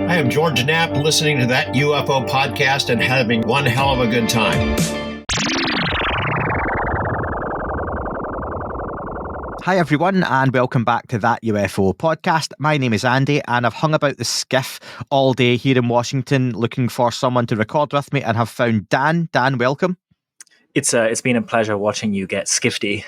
I am George Knapp, listening to that UFO podcast and having one hell of a good time. Hi everyone, and welcome back to That UFO podcast. My name is Andy, and I've hung about the SCIF all day here in Washington looking for someone to record with me, and have found Dan. Dan, welcome. It's been a pleasure watching you get skifty.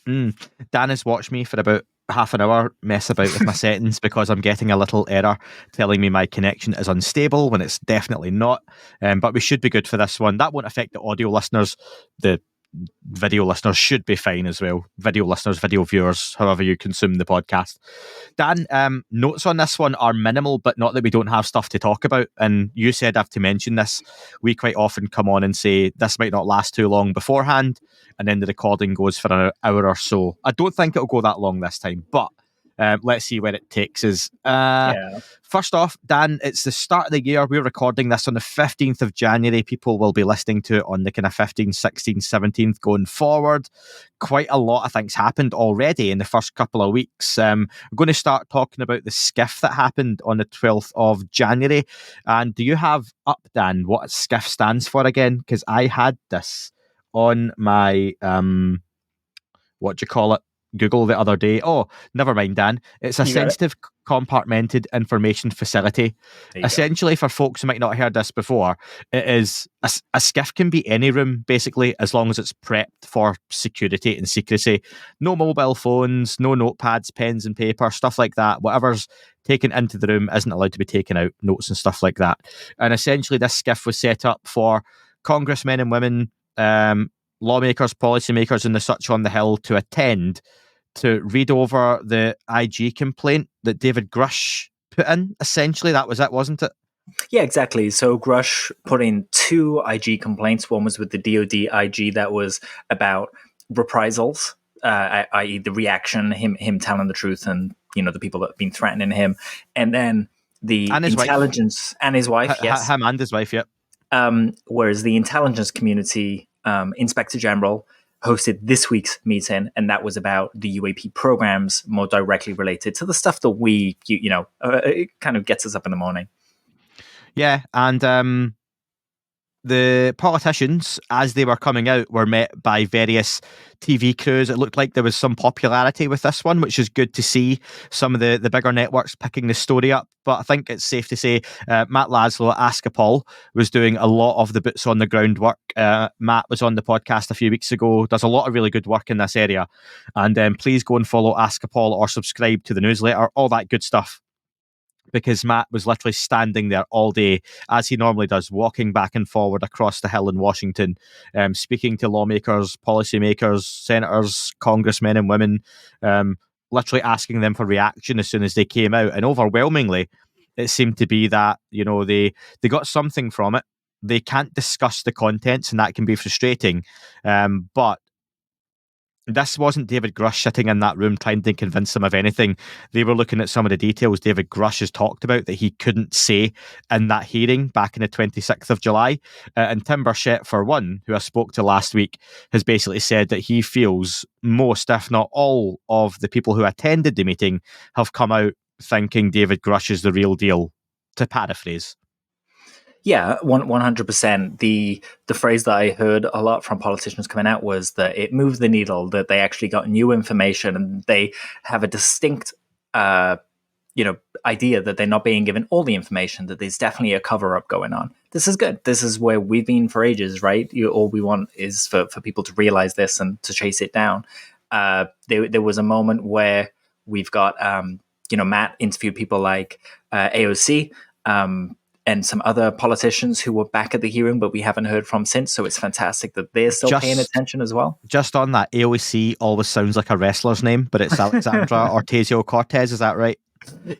Dan has watched me for about half an hour mess about with my settings because I'm getting a little error telling me my connection is unstable when it's definitely not. But we should be good for this one. That won't affect the audio listeners. The video listeners should be fine as well. Video listeners, video viewers, however you consume the podcast. Dan, notes on this one are minimal, but not that we don't have stuff to talk about. And you said I have to mention this. We quite often come on and say this might not last too long beforehand, and then the recording goes for an hour or so. I don't think it'll go that long this time, but let's see where it takes us. First off, Dan, it's the start of the year. We're recording this on the 15th of January. People will be listening to it on the kind of 15th, 16th, 17th going forward. Quite a lot of things happened already in the first couple of weeks. We're going to start talking about the SCIF that happened on the 12th of January. And do you have up, Dan, what SCIF stands for again? Because I had this on my, Google the other day. Oh, never mind, Dan. It's a sensitive compartmented information facility. Essentially, for folks who might not have heard this before, it is a SCIF can be any room, basically, as long as it's prepped for security and secrecy. No mobile phones, no notepads, pens and paper, stuff like that. Whatever's taken into the room isn't allowed to be taken out, notes and stuff like that. And essentially, this SCIF was set up for congressmen and women, lawmakers, policymakers, and the such on the Hill to attend to read over the IG complaint that David Grusch put in. Essentially, that was it, wasn't it? Yeah, exactly. So Grusch put in two IG complaints. One was with the DoD IG that was about reprisals, i.e. the reaction, him telling the truth, and the people that have been threatening him, and then the intelligence and his wife, yes, him and his wife, yeah. Whereas the intelligence community Inspector General hosted this week's meeting, and that was about the UAP programs more directly related to the stuff that we, it kind of gets us up in the morning. Yeah, and the politicians, as they were coming out, were met by various TV crews. It looked like there was some popularity with this one, which is good to see. Some of the bigger networks picking the story up. But I think it's safe to say Matt Laslo at Ask a Paul was doing a lot of the boots on the ground work. Matt was on the podcast a few weeks ago, does a lot of really good work in this area. And please go and follow Ask a Paul or subscribe to the newsletter, all that good stuff. Because Matt was literally standing there all day, as he normally does, walking back and forward across the Hill in Washington, speaking to lawmakers, policymakers, senators, congressmen and women, literally asking them for reaction as soon as they came out. And overwhelmingly, it seemed to be that, they got something from it. They can't discuss the contents, and that can be frustrating. But this wasn't David Grusch sitting in that room trying to convince them of anything. They were looking at some of the details David Grusch has talked about that he couldn't say in that hearing back in the 26th of July. And Tim Burchett, for one, who I spoke to last week, has basically said that he feels most, if not all, of the people who attended the meeting have come out thinking David Grusch is the real deal, to paraphrase. Yeah, 100%. The phrase that I heard a lot from politicians coming out was that it moved the needle, that they actually got new information, and they have a distinct, idea that they're not being given all the information, that there's definitely a cover-up going on. This is good. This is where we've been for ages, right? All we want is for people to realize this and to chase it down. There was a moment where we've got, Matt interviewed people like AOC, and some other politicians who were back at the hearing, but we haven't heard from since. So it's fantastic that they're still paying attention as well. Just on that, AOC always sounds like a wrestler's name, but it's Alexandra Ocasio-Cortez. Is that right?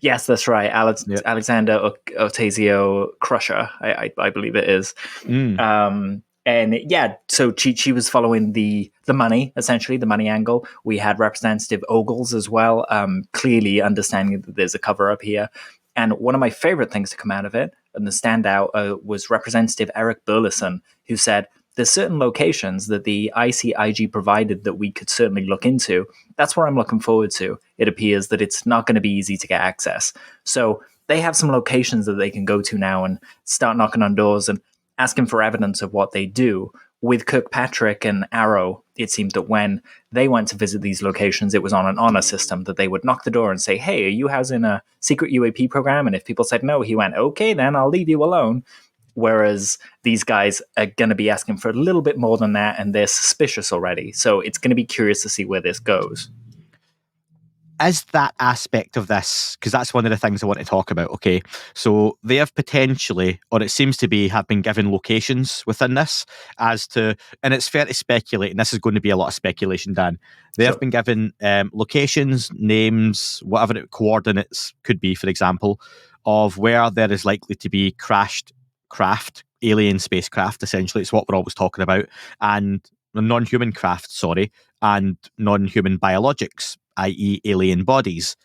Yes, that's right. Alexander Ocasio-Crusher, I believe it is. And yeah, so she was following the money, essentially, the money angle. We had Representative Ogles as well, clearly understanding that there's a cover-up here. And one of my favorite things to come out of it, and the standout, was Representative Eric Burleson, who said, there's certain locations that the ICIG provided that we could certainly look into. That's what I'm looking forward to. It appears that it's not going to be easy to get access. So they have some locations that they can go to now and start knocking on doors and asking for evidence of what they do. With Kirkpatrick and Arrow, it seemed that when they went to visit these locations, it was on an honor system that they would knock the door and say, hey, are you housing a secret UAP program? And if people said no, he went, okay, then I'll leave you alone. Whereas these guys are going to be asking for a little bit more than that, and they're suspicious already. So it's going to be curious to see where this goes. Is that aspect of this, because that's one of the things I want to talk about, okay? So they have potentially, or it seems to be, have been given locations within this as to, and it's fair to speculate, and this is going to be a lot of speculation, Dan. They have been given locations, names, whatever coordinates could be, for example, of where there is likely to be crashed craft, alien spacecraft, essentially. It's what we're always talking about, and non-human craft, sorry, and non-human biologics, i.e. alien bodies.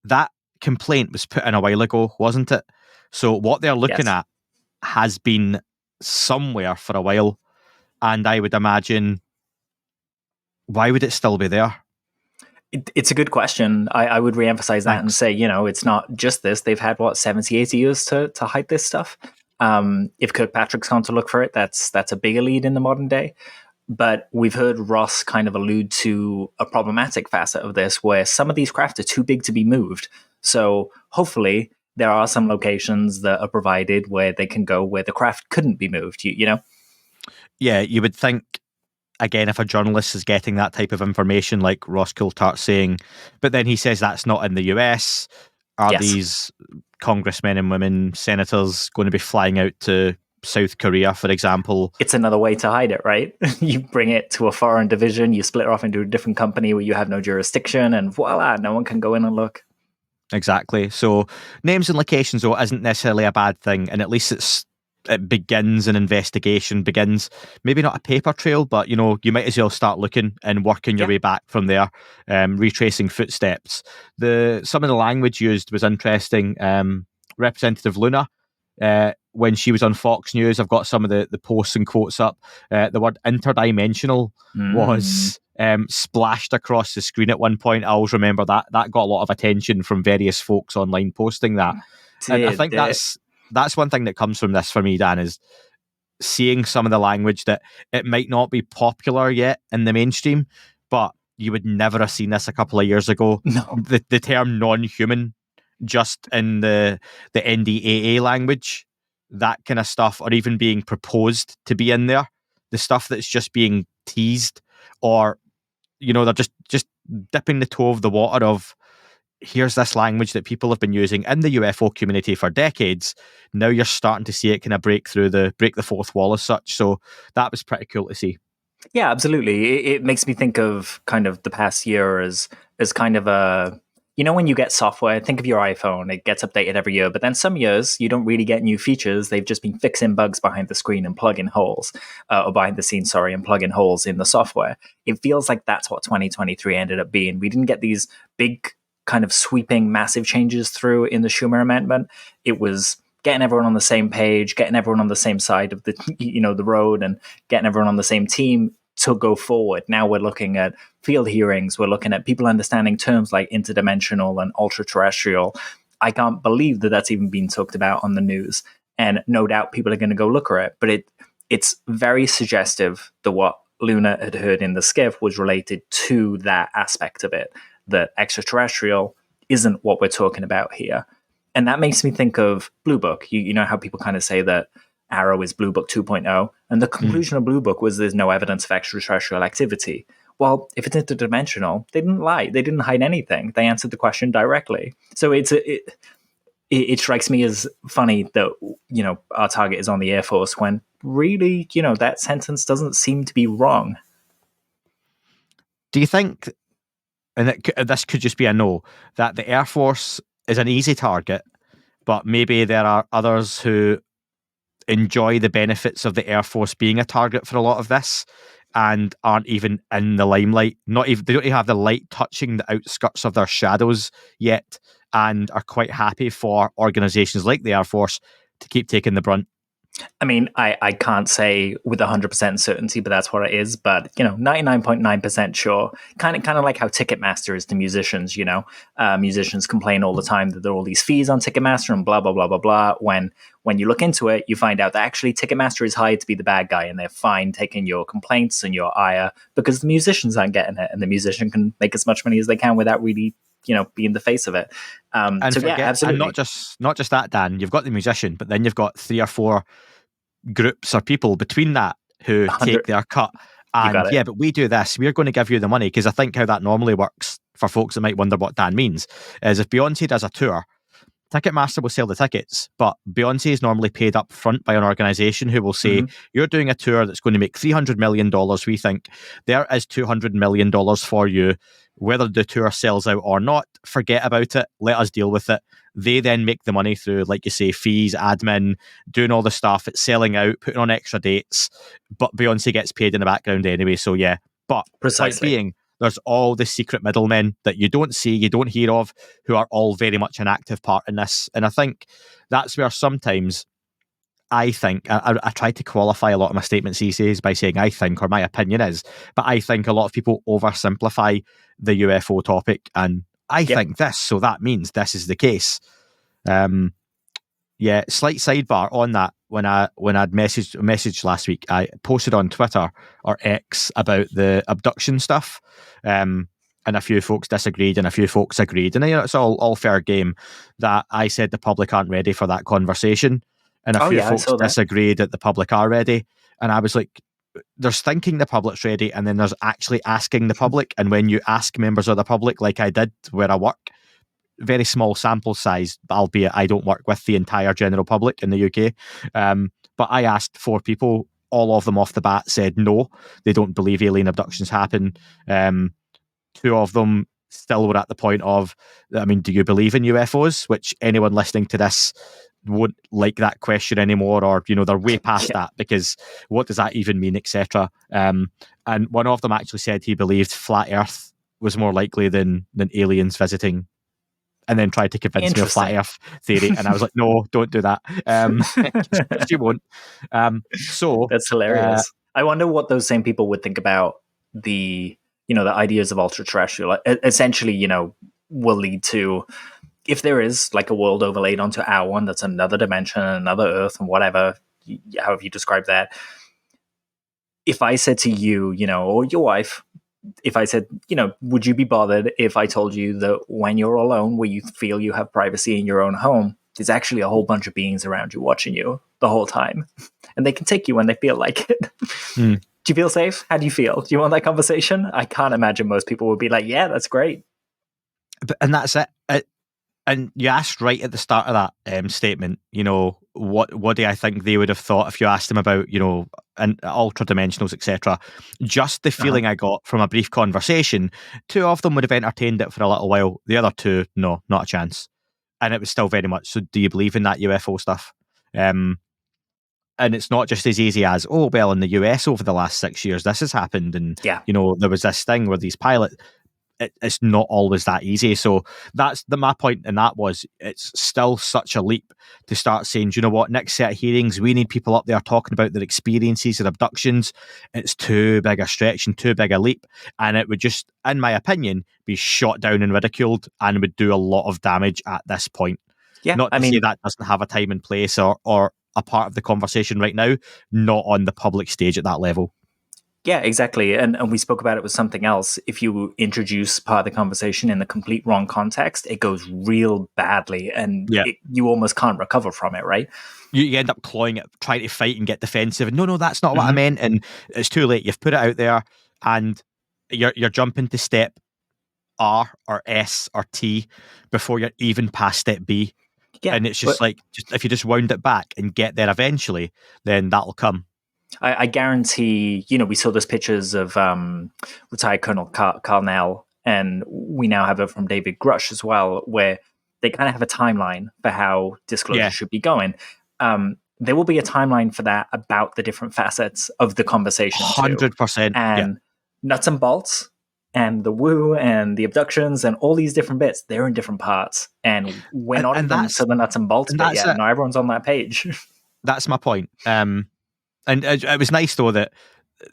That complaint was put in a while ago, wasn't it? So what they're looking at has been somewhere for a while, and I would imagine, why would it still be there? It's a good question. I would reemphasize that and say, it's not just this. They've had, 70, 80 years to hide this stuff. If Kirkpatrick's gone to look for it, that's a bigger lead in the modern day. But we've heard Ross kind of allude to a problematic facet of this where some of these craft are too big to be moved. So hopefully there are some locations that are provided where they can go where the craft couldn't be moved, you know? Yeah, you would think, again, if a journalist is getting that type of information, like Ross Coulthart saying, but then he says that's not in the US, are these congressmen and women, senators, going to be flying out to South Korea, for example? It's another way to hide it, right? You bring it to a foreign division, you split it off into a different company where you have no jurisdiction, and voila, no one can go in and look. Exactly. So names and locations, though, isn't necessarily a bad thing, and at least it begins an investigation, begins maybe not a paper trail, but you might as well start looking and working your way back from there, retracing footsteps. Some of the language used was interesting. Representative Luna, when she was on Fox News, I've got some of the posts and quotes up. The word interdimensional was splashed across the screen at one point. I always remember that. That got a lot of attention from various folks online posting that. And I think that's one thing that comes from this for me, Dan, is seeing some of the language that it might not be popular yet in the mainstream, but you would never have seen this a couple of years ago. No. The term non-human, just in the NDAA language, that kind of stuff, or even being proposed to be in there, the stuff that's just being teased, or they're just dipping the toe of the water of, here's this language that people have been using in the UFO community for decades. Now you're starting to see it kind of break the fourth wall as such. So that was pretty cool to see. Yeah, absolutely. It makes me think of kind of the past year as kind of a, when you get software, think of your iPhone, it gets updated every year, but then some years you don't really get new features. They've just been fixing bugs behind the screen and plugging holes, or behind the scenes, sorry, and plugging holes in the software. It feels like that's what 2023 ended up being. We didn't get these big kind of sweeping massive changes through in the Schumer Amendment. It was getting everyone on the same page, getting everyone on the same side of the the road, and getting everyone on the same team to go forward. Now we're looking at field hearings, we're looking at people understanding terms like interdimensional and ultra-terrestrial. I can't believe that that's even been talked about on the news, and no doubt people are going to go look at it, but it's very suggestive that what Luna had heard in the SCIF was related to that aspect of it, that extraterrestrial isn't what we're talking about here. And that makes me think of Blue Book. You know how people kind of say that Arrow is Blue Book 2.0, and the conclusion of Blue Book was there's no evidence of extraterrestrial activity. Well, if it's interdimensional, they didn't lie. They didn't hide anything. They answered the question directly. So it strikes me as funny that, our target is on the Air Force when really, that sentence doesn't seem to be wrong. Do you think, and this could just be a no, that the Air Force is an easy target, but maybe there are others who enjoy the benefits of the Air Force being a target for a lot of this and aren't even in the limelight? They don't even have the light touching the outskirts of their shadows yet, and are quite happy for organizations like the Air Force to keep taking the brunt. I mean, I can't say with 100% certainty, but that's what it is. But, 99.9% sure. Kind of like how Ticketmaster is to musicians, Musicians complain all the time that there are all these fees on Ticketmaster and blah, blah, blah, blah, blah. When you look into it, you find out that actually Ticketmaster is hired to be the bad guy, and they're fine taking your complaints and your ire because the musicians aren't getting it, and the musician can make as much money as they can without really being the face of it. Absolutely. And not just that, Dan. You've got the musician, but then you've got 3 or 4 groups or people between that who take their cut. And but we do this. We're going to give you the money, because I think how that normally works for folks that might wonder what Dan means is if Beyonce does a tour, Ticketmaster will sell the tickets, but Beyonce is normally paid up front by an organisation who will say, you're doing a tour that's going to make $300 million, we think. There is $200 million for you. Whether the tour sells out or not, forget about it. Let us deal with it. They then make the money through, like you say, fees, admin, doing all the stuff. It's selling out, putting on extra dates, but Beyonce gets paid in the background anyway. So yeah, but point being, there's all the secret middlemen that you don't see, you don't hear of, who are all very much an active part in this. And I think that's where sometimes I try to qualify a lot of my statements these days by saying I think, or my opinion is, but I think a lot of people oversimplify the UFO topic, and I think this, so that means this is the case. Slight sidebar on that. When I'd messaged last week, I posted on Twitter or X about the abduction stuff, and a few folks disagreed and a few folks agreed, and it's all fair game. That I said the public aren't ready for that conversation, and a few folks disagreed that the public are ready, and I was like, there's thinking the public's ready, and then there's actually asking the public. And when you ask members of the public, like I did where I work, very small sample size, albeit I don't work with the entire general public in the UK. But I asked 4 people, all of them off the bat said no, they don't believe alien abductions happen. 2 of them still were at the point of, I mean, do you believe in UFOs? Which anyone listening to this won't like that question anymore, or they're way past that, because what does that even mean, etc. And one of them actually said he believed flat Earth was more likely than aliens visiting, and then tried to convince me of flat Earth theory, and I was like, no, don't do that. You won't. So that's hilarious. I wonder what those same people would think about the ideas of ultra-terrestrial. Essentially, will lead to, if there is like a world overlaid onto our one, that's another dimension, another Earth, and whatever, however you describe that. If I said to you, or your wife, if I said, would you be bothered if I told you that when you're alone, where you feel you have privacy in your own home, there's actually a whole bunch of beings around you watching you the whole time, and they can take you when they feel like it. Do you feel safe? How do you feel? Do you want that conversation? I can't imagine most people would be like, yeah, that's great. And that's it. And you asked right at the start of that statement, what do I think they would have thought if you asked them about, and ultra dimensionals, etc. Just the feeling I got from a brief conversation, 2 of them would have entertained it for a little while. The other 2, no, not a chance. And it was still very much, so do you believe in that UFO stuff? And it's not just as easy as, oh, well, in the US over the last 6 years, this has happened. And, there was this thing where these pilots, it's not always that easy. So that's my point, and that was, it's still such a leap to start saying, do you know what, next set of hearings, we need people up there talking about their experiences and abductions. It's too big a stretch and too big a leap, and it would just, in my opinion, be shot down and ridiculed, and would do a lot of damage at this point. Not to say that doesn't have a time and place or a part of the conversation right now, not on the public stage at that level. Yeah, exactly. And we spoke about it with something else. If you introduce part of the conversation in the complete wrong context, it goes real badly, and you almost can't recover from it, right? You end up clawing it, trying to fight and get defensive. And no, that's not what I meant. And it's too late. You've put it out there, and you're jumping to step R or S or T before you're even past step B. Yeah, and it's just if you just wound it back and get there eventually, then that'll come. I guarantee, we saw those pictures of retired Colonel Carnell, and we now have it from David Grusch as well, where they kind of have a timeline for how disclosure should be going. There will be a timeline for that about the different facets of the conversation. 100%. And nuts and bolts, and the woo, and the abductions, and all these different bits, they're in different parts. And we're not even to the nuts and bolts bit yet. Now everyone's on that page. That's my point. And it was nice though that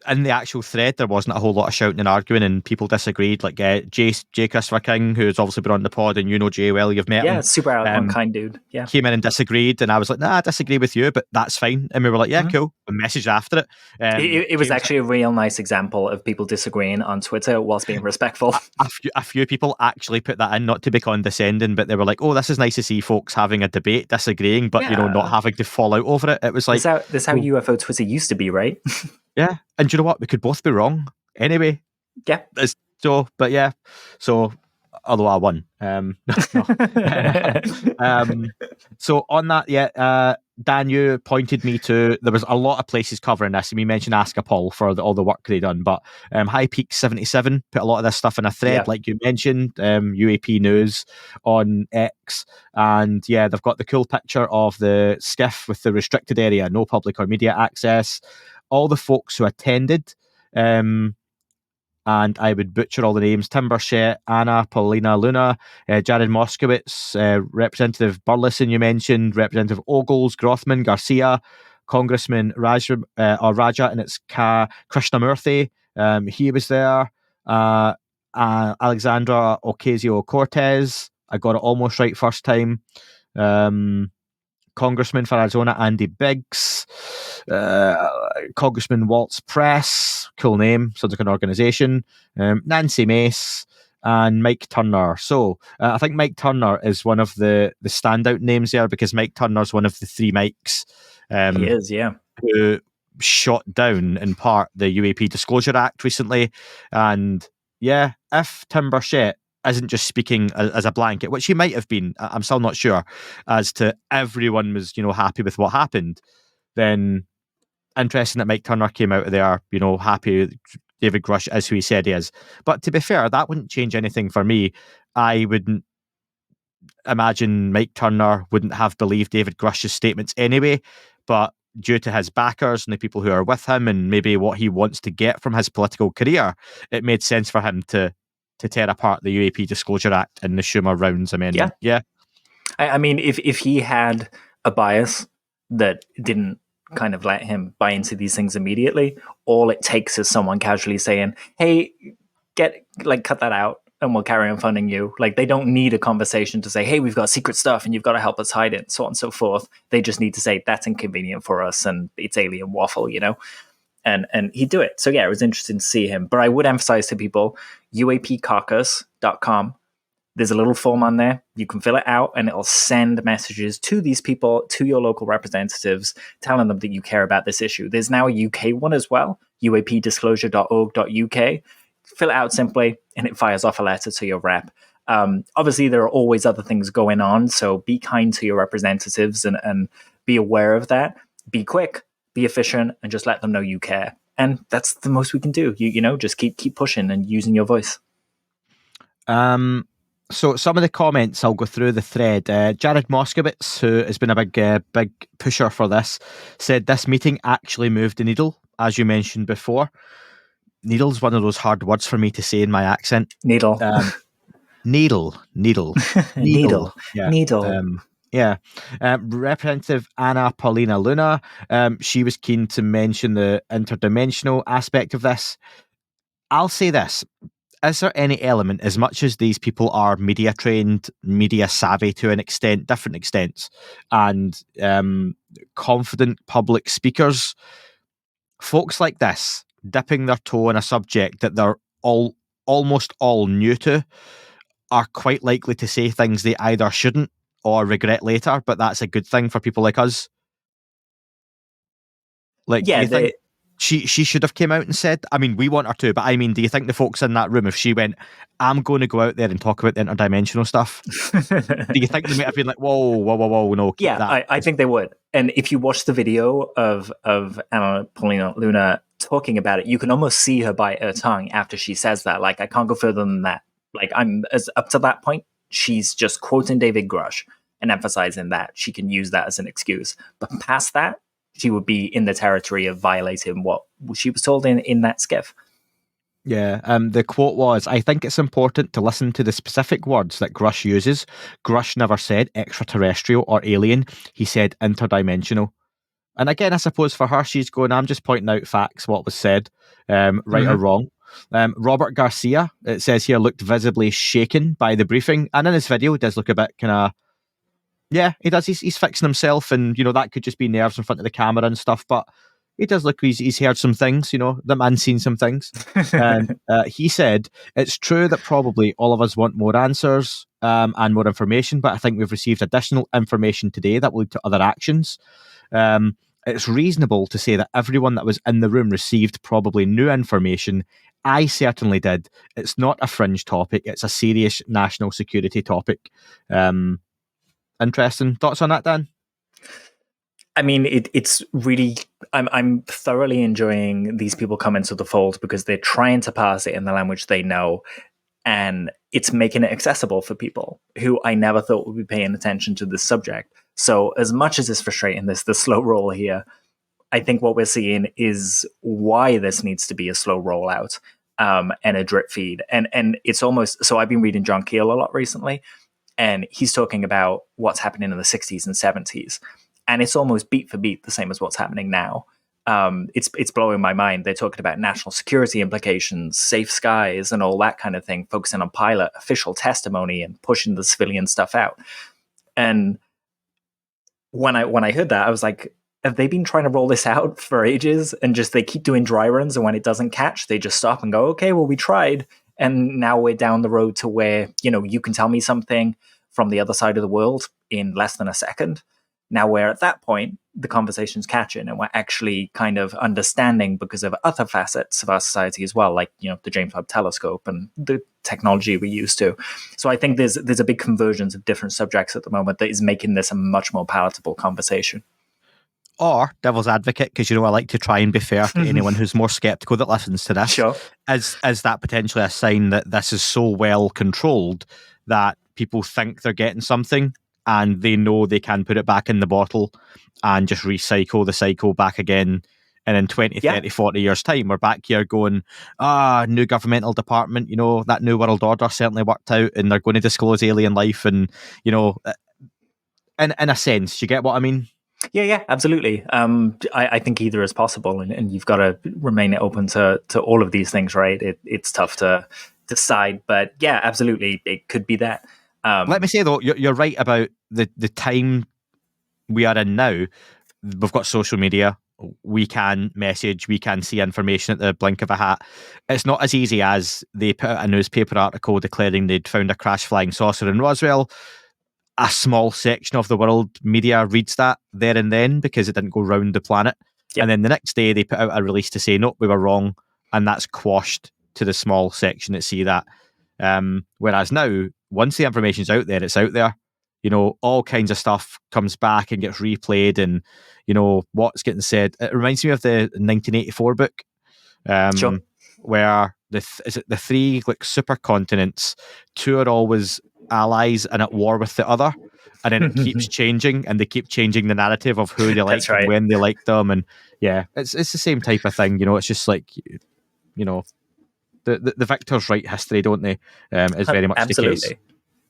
in the actual thread there wasn't a whole lot of shouting and arguing, and people disagreed. Like J. Christopher King, who's obviously been on the pod, and you know Jay well, you've met him. Yeah, super eloquent, kind dude. Yeah, came in and disagreed, and I was like, "Nah, I disagree with you, but that's fine." And we were like, "Yeah, cool." And messaged after it. It was actually a real nice example of people disagreeing on Twitter whilst being respectful. A few people actually put that in, not to be condescending, but they were like, "Oh, this is nice to see folks having a debate, disagreeing, but not having to fall out over it." It was like this how UFO Twitter used to be, right? Yeah, and do you know what? We could both be wrong anyway. Yeah. Although I won. So on that, Dan, you pointed me to, there was a lot of places covering this, and we mentioned Ask a Paul for all the work they done, but High Peak 77 put a lot of this stuff in a thread, like you mentioned, UAP News on X, and they've got the cool picture of the SCIF with the restricted area, no public or media access, all the folks who attended, and I would butcher all the names: Tim Burchett, Anna, Paulina Luna, Jared Moskowitz, Representative Burleson you mentioned, Representative Ogles, Grothman, Garcia, Congressman Raja, and it's Krishnamurthy. He was there. Alexandra Ocasio-Cortez. I got it almost right first time. Congressman for Arizona, Andy Biggs, Congressman Waltz Press, cool name, sounds like an organisation, Nancy Mace, and Mike Turner. So I think Mike Turner is one of the standout names there, because Mike Turner's one of the three Mikes. He is, yeah. Who shot down, in part, the UAP Disclosure Act recently. And if Tim Burchett isn't just speaking as a blanket, which he might have been, I'm still not sure, as to everyone was, happy with what happened, then interesting that Mike Turner came out of there, happy David Grusch is who he said he is. But to be fair, that wouldn't change anything for me. I wouldn't imagine Mike Turner wouldn't have believed David Grusch's statements anyway, but due to his backers and the people who are with him and maybe what he wants to get from his political career, it made sense for him to tear apart the UAP Disclosure Act and the Schumer rounds amendment. Yeah. I mean, if he had a bias that didn't kind of let him buy into these things immediately, all it takes is someone casually saying, "Hey, cut that out and we'll carry on funding you." Like, they don't need a conversation to say, "Hey, we've got secret stuff and you've got to help us hide it," so on and so forth. They just need to say, "That's inconvenient for us and it's alien waffle," and he'd do it. So it was interesting to see him. But I would emphasize to people, UAPcaucus.com. There's a little form on there. You can fill it out and it'll send messages to these people, to your local representatives, telling them that you care about this issue. There's now a UK one as well, uapdisclosure.org.uk. Fill it out simply and it fires off a letter to your rep. Obviously, there are always other things going on, so be kind to your representatives and be aware of that. Be quick, be efficient, and just let them know you care. And that's the most we can do. Just keep pushing and using your voice. So some of the comments, I'll go through the thread. Jared Moskowitz, who has been a big pusher for this, said this meeting actually moved the needle, as you mentioned before. Needle's one of those hard words for me to say in my accent. Needle. Needle. Needle. Yeah. Needle. Representative Anna Paulina Luna, she was keen to mention the interdimensional aspect of this. I'll say this. Is there any element, as much as these people are media trained, media savvy to an extent, different extents, and confident public speakers, folks like this, dipping their toe in a subject that they're almost all new to, are quite likely to say things they either shouldn't or regret later, but that's a good thing for people like us? Do you think she should have came out and said, I mean, we want her to, but I mean, do you think the folks in that room, if she went, "I'm going to go out there and talk about the interdimensional stuff," do you think they might have been like, whoa, no, keep that? I think they would. And if you watch the video of Anna Paulina Luna talking about it, you can almost see her bite her tongue after she says that. Like, I can't go further than that. Like, up to that point, she's just quoting David Grusch and emphasizing that she can use that as an excuse. But past that, she would be in the territory of violating what she was told in that SCIF. Yeah, the quote was, "I think it's important to listen to the specific words that Grusch uses. Grusch never said extraterrestrial or alien. He said interdimensional." And again, I suppose for her, she's going, I'm just pointing out facts, what was said, right or wrong. Robert Garcia, it says here, looked visibly shaken by the briefing. And in his video, it does look a bit kind of, yeah, he does. He's fixing himself, and that could just be nerves in front of the camera and stuff. But he does look. He's heard some things. The man's seen some things. And he said it's true that probably all of us want more answers and more information, but I think we've received additional information today that will lead to other actions. It's reasonable to say that everyone that was in the room received probably new information. I certainly did. It's not a fringe topic. It's a serious national security topic. Interesting thoughts on that, Dan? I mean, it's really. I'm thoroughly enjoying these people coming to the fold because they're trying to parse it in the language they know, and it's making it accessible for people who I never thought would be paying attention to this subject. So, as much as it's frustrating, the slow roll here, I think what we're seeing is why this needs to be a slow rollout and a drip feed, and it's almost. So, I've been reading John Keel a lot recently. And he's talking about what's happening in the 60s and 70s. And it's almost beat for beat the same as what's happening now. It's blowing my mind. They're talking about national security implications, safe skies, and all that kind of thing, focusing on pilot official testimony and pushing the civilian stuff out. And when I heard that, I was like, have they been trying to roll this out for ages? And just they keep doing dry runs, and when it doesn't catch, they just stop and go, okay, well, we tried. And now we're down the road to where, you can tell me something from the other side of the world in less than a second. Now we're at that point, the conversation's catching and we're actually kind of understanding because of other facets of our society as well, like, the James Webb Telescope and the technology we use to. So I think there's a big convergence of different subjects at the moment that is making this a much more palatable conversation. Or devil's advocate, because I like to try and be fair to anyone who's more skeptical that listens to this. Sure. Is that potentially a sign that this is so well controlled that people think they're getting something and they know they can put it back in the bottle and just recycle the cycle back again? And in 20, 30, 40 years' time, we're back here going, new governmental department, that new world order certainly worked out and they're going to disclose alien life. And, in a sense, you get what I mean? Yeah, absolutely. I think either is possible, and you've got to remain open to all of these things, right? It's tough to decide, but yeah, absolutely, it could be that. Let me say though, you're right about the time we are in now. We've got social media. We can message. We can see information at the blink of a hat. It's not as easy as they put out a newspaper article declaring they'd found a crash flying saucer in Roswell. A small section of the world media reads that there and then because it didn't go round the planet. Yep. And then the next day they put out a release to say, nope, we were wrong. And that's quashed to the small section that see that. Whereas now, once the information's out there, it's out there. All kinds of stuff comes back and gets replayed and, what's getting said. It reminds me of the 1984 book sure. Where the three supercontinents, two are always allies and at war with the other, and then it keeps changing and they keep changing the narrative of who they like right. and when they like them, and it's the same type of thing. It's just like the victors write history, don't they? Is very much absolutely. The case.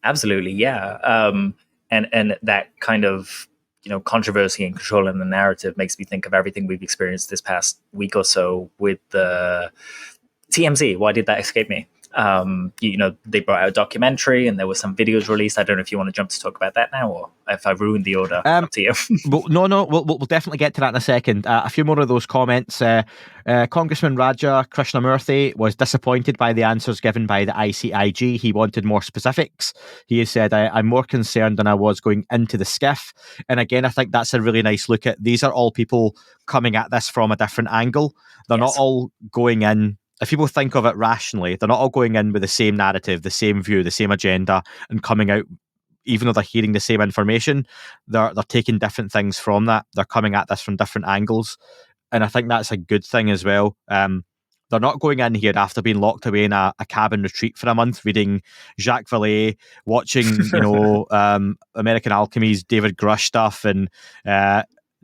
Absolutely, yeah. And that kind of controversy and control in the narrative makes me think of everything we've experienced this past week or so with the TMZ. Why did that escape me? They brought out a documentary and there were some videos released. I don't know if you want to jump to talk about that now or if I ruined the order. Up to you. No, we'll definitely get to that in a second. A few more of those comments. Congressman Raja Krishnamurthy was disappointed by the answers given by the ICIG. He wanted more specifics. He said, I'm more concerned than I was going into the SCIF. And again, I think that's a really nice look at, these are all people coming at this from a different angle. They're not all going in. If people think of it rationally, they're not all going in with the same narrative, the same view, the same agenda, and coming out, even though they're hearing the same information, they're taking different things from that. They're coming at this from different angles. And I think that's a good thing as well. They're not going in here after being locked away in a cabin retreat for a month, reading Jacques Vallée, watching, American Alchemy's David Grusch stuff and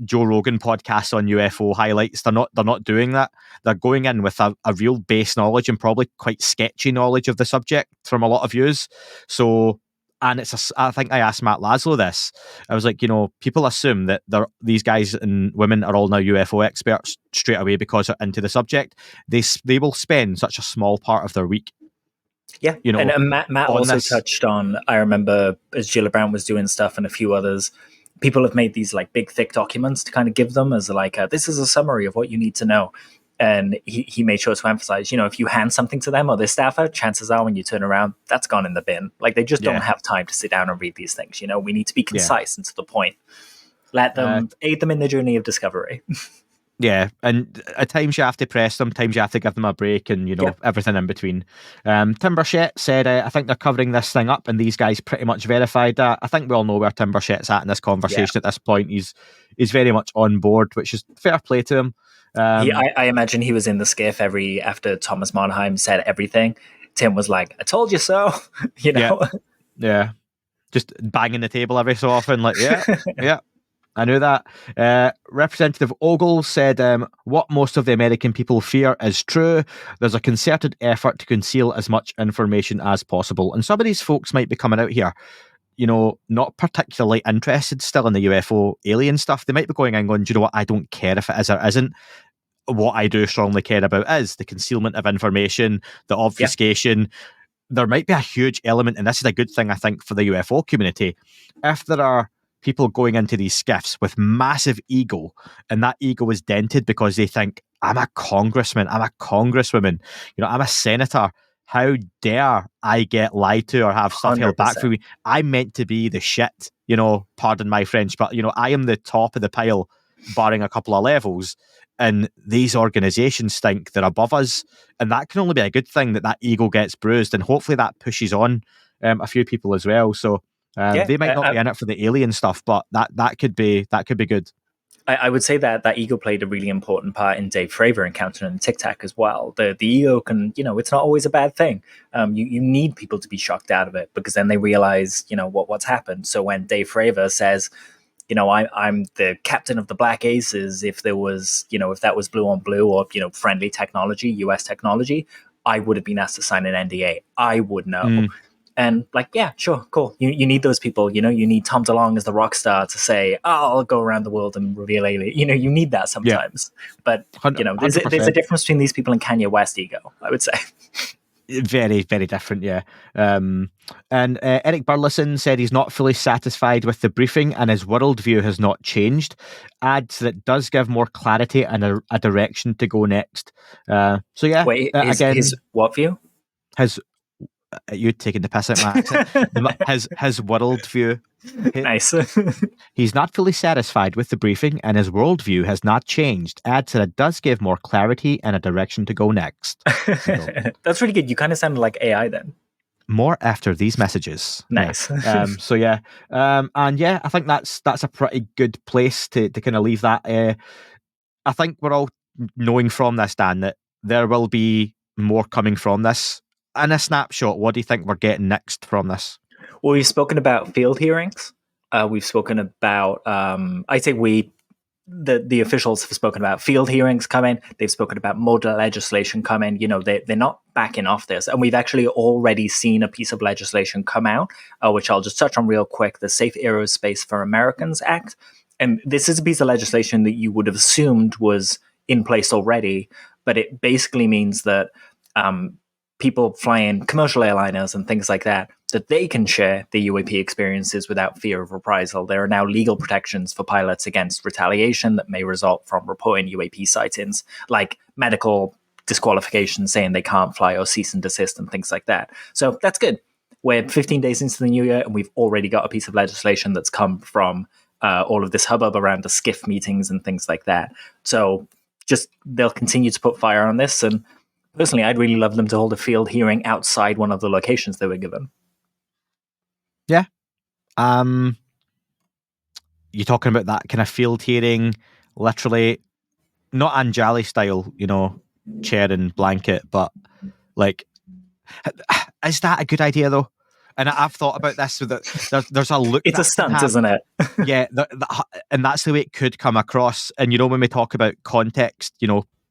Joe Rogan podcasts on UFO highlights. They're not doing that. They're going in with a real base knowledge and probably quite sketchy knowledge of the subject from a lot of views. So And I think I asked Matt Laslo this. I was like, people assume that these guys and women are all now UFO experts straight away because they're into the subject. They will spend such a small part of their week. Yeah, and Matt also touched on, I remember as Gillibrand was doing stuff and a few others, people have made these like big thick documents to kind of give them as like, this is a summary of what you need to know. And he made sure to emphasize, if you hand something to them or their staffer, chances are when you turn around, that's gone in the bin. Like they just don't have time to sit down and read these things. We need to be concise and to the point. Let them aid them in the journey of discovery. Yeah, and at times you have to press them, times you have to give them a break, and everything in between. Tim Burchett said, I think they're covering this thing up, and these guys pretty much verified that. I think we all know where Tim Burchett's at in this conversation at this point. He's very much on board, which is fair play to him. I imagine he was in the SCIF after Thomas Monheim said everything. Tim was like, "I told you so," Yeah, just banging the table every so often, like, yeah. I knew that. Representative Ogle said, what most of the American people fear is true. There's a concerted effort to conceal as much information as possible. And some of these folks might be coming out here, not particularly interested still in the UFO alien stuff. They might be going in going, do you know what? I don't care if it is or isn't. What I do strongly care about is the concealment of information, the obfuscation. There might be a huge element, and this is a good thing, I think, for the UFO community. If there are people going into these SCIFs with massive ego, and that ego is dented because they think, I'm a congressman, I'm a congresswoman, I'm a senator. How dare I get lied to or have stuff 100%. Held back from me? I'm meant to be the shit, pardon my French, but, I am the top of the pile, barring a couple of levels. And these organizations think they're above us. And that can only be a good thing that ego gets bruised. And hopefully that pushes on a few people as well. So they might not be in it for the alien stuff, but that could be good. I would say that ego played a really important part in Dave Fravor encountering Tic Tac as well. The ego can, it's not always a bad thing. You need people to be shocked out of it because then they realize, what's happened. So when Dave Fravor says, I'm the captain of the Black Aces. If there was, if that was blue on blue or, friendly technology, US technology, I would have been asked to sign an NDA. I would know. And like, yeah, sure, cool. You need those people, you need Tom DeLonge as the rock star to say, I'll go around the world and reveal alien. You need that sometimes. But, there's a difference between these people and Kanye West ego, I would say. Very, very different, yeah. And Eric Burleson said he's not fully satisfied with the briefing and his worldview has not changed. Adds that it does give more clarity and a direction to go next. So yeah. Wait, his what view? You taking the piss out my accent. his worldview. Nice. He's not fully satisfied with the briefing and his worldview has not changed. Adds that it does give more clarity and a direction to go next. That's really good. You kind of sounded like AI then. More after these messages. Nice. So yeah. And yeah, I think that's a pretty good place to kind of leave that. I think we're all knowing from this, Dan, that there will be more coming from this. In a snapshot, what do you think we're getting next from this? Well, we've spoken about field hearings. We've spoken about, I say the officials have spoken about field hearings coming. They've spoken about more legislation coming. They're not backing off this. And we've actually already seen a piece of legislation come out, which I'll just touch on real quick, the Safe Aerospace for Americans Act. And this is a piece of legislation that you would have assumed was in place already, but it basically means that people flying commercial airliners and things like that they can share their UAP experiences without fear of reprisal. There are now legal protections for pilots against retaliation that may result from reporting UAP sightings, like medical disqualification, saying they can't fly or cease and desist and things like that. So that's good. We're 15 days into the new year and we've already got a piece of legislation that's come from all of this hubbub around the SCIF meetings and things like that. So just they'll continue to put fire on this. And personally, I'd really love them to hold a field hearing outside one of the locations they were given. Yeah. You're talking about that kind of field hearing, literally, not Anjali style, chair and blanket, but like, is that a good idea though? And I've thought about this. So that there's a look. It's a stunt, isn't it? Yeah, and that's the way it could come across. And when we talk about context,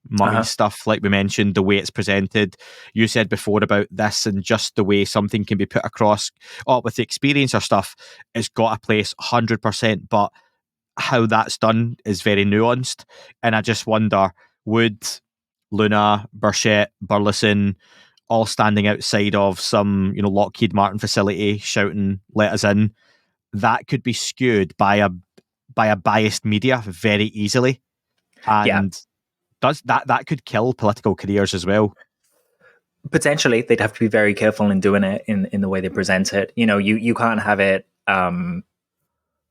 Mummy stuff, like we mentioned, the way it's presented. You said before about this and just the way something can be put across. With the experiencer stuff, it's got a place 100%, but how that's done is very nuanced. And I just wonder, would Luna, Burchett, Burleson, all standing outside of some, Lockheed Martin facility shouting, "Let us in," that could be skewed by a biased media very easily. And does that could kill political careers as well. Potentially, they'd have to be very careful in doing it in the way they present it. You can't have it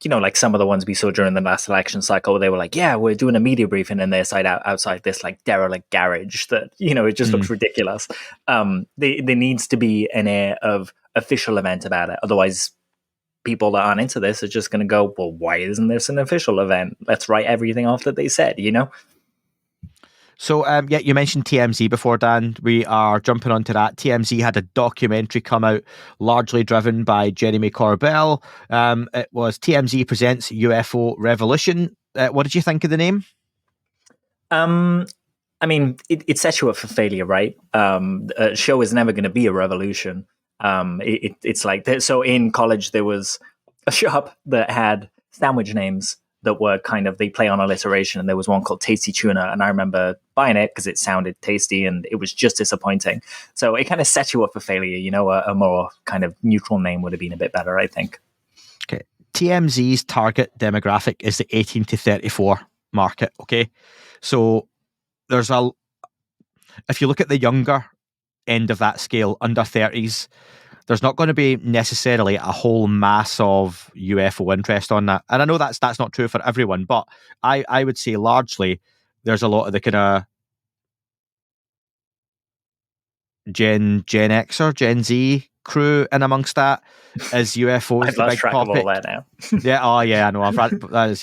like some of the ones we saw during the last election cycle, where they were like, yeah, we're doing a media briefing, and they're outside this like derelict garage that, it just looks ridiculous. There needs to be an air of official event about it. Otherwise, people that aren't into this are just going to go, well, why isn't this an official event? Let's write everything off that they said, So, you mentioned TMZ before, Dan. We are jumping onto that. TMZ had a documentary come out, largely driven by Jeremy Corbell. It was TMZ Presents UFO Revolution. What did you think of the name? I mean, it sets you up for failure, right? A show is never going to be a revolution. It's like, so in college, there was a shop that had sandwich names that were they play on alliteration, and there was one called Tasty Tuna, and I remember buying it because it sounded tasty, and it was just disappointing. So it kind of sets you up for failure. A more kind of neutral name would have been a bit better, I think. Okay. TMZ's target demographic is the 18 to 34 market, okay? So there's if you look at the younger end of that scale, under 30s, there's not going to be necessarily a whole mass of UFO interest on that. And I know that's not true for everyone, but I would say largely there's a lot of the kind of Gen X or Gen Z crew in amongst that. Is UFOs I've the lost big track topic? of all that now. I know. That is,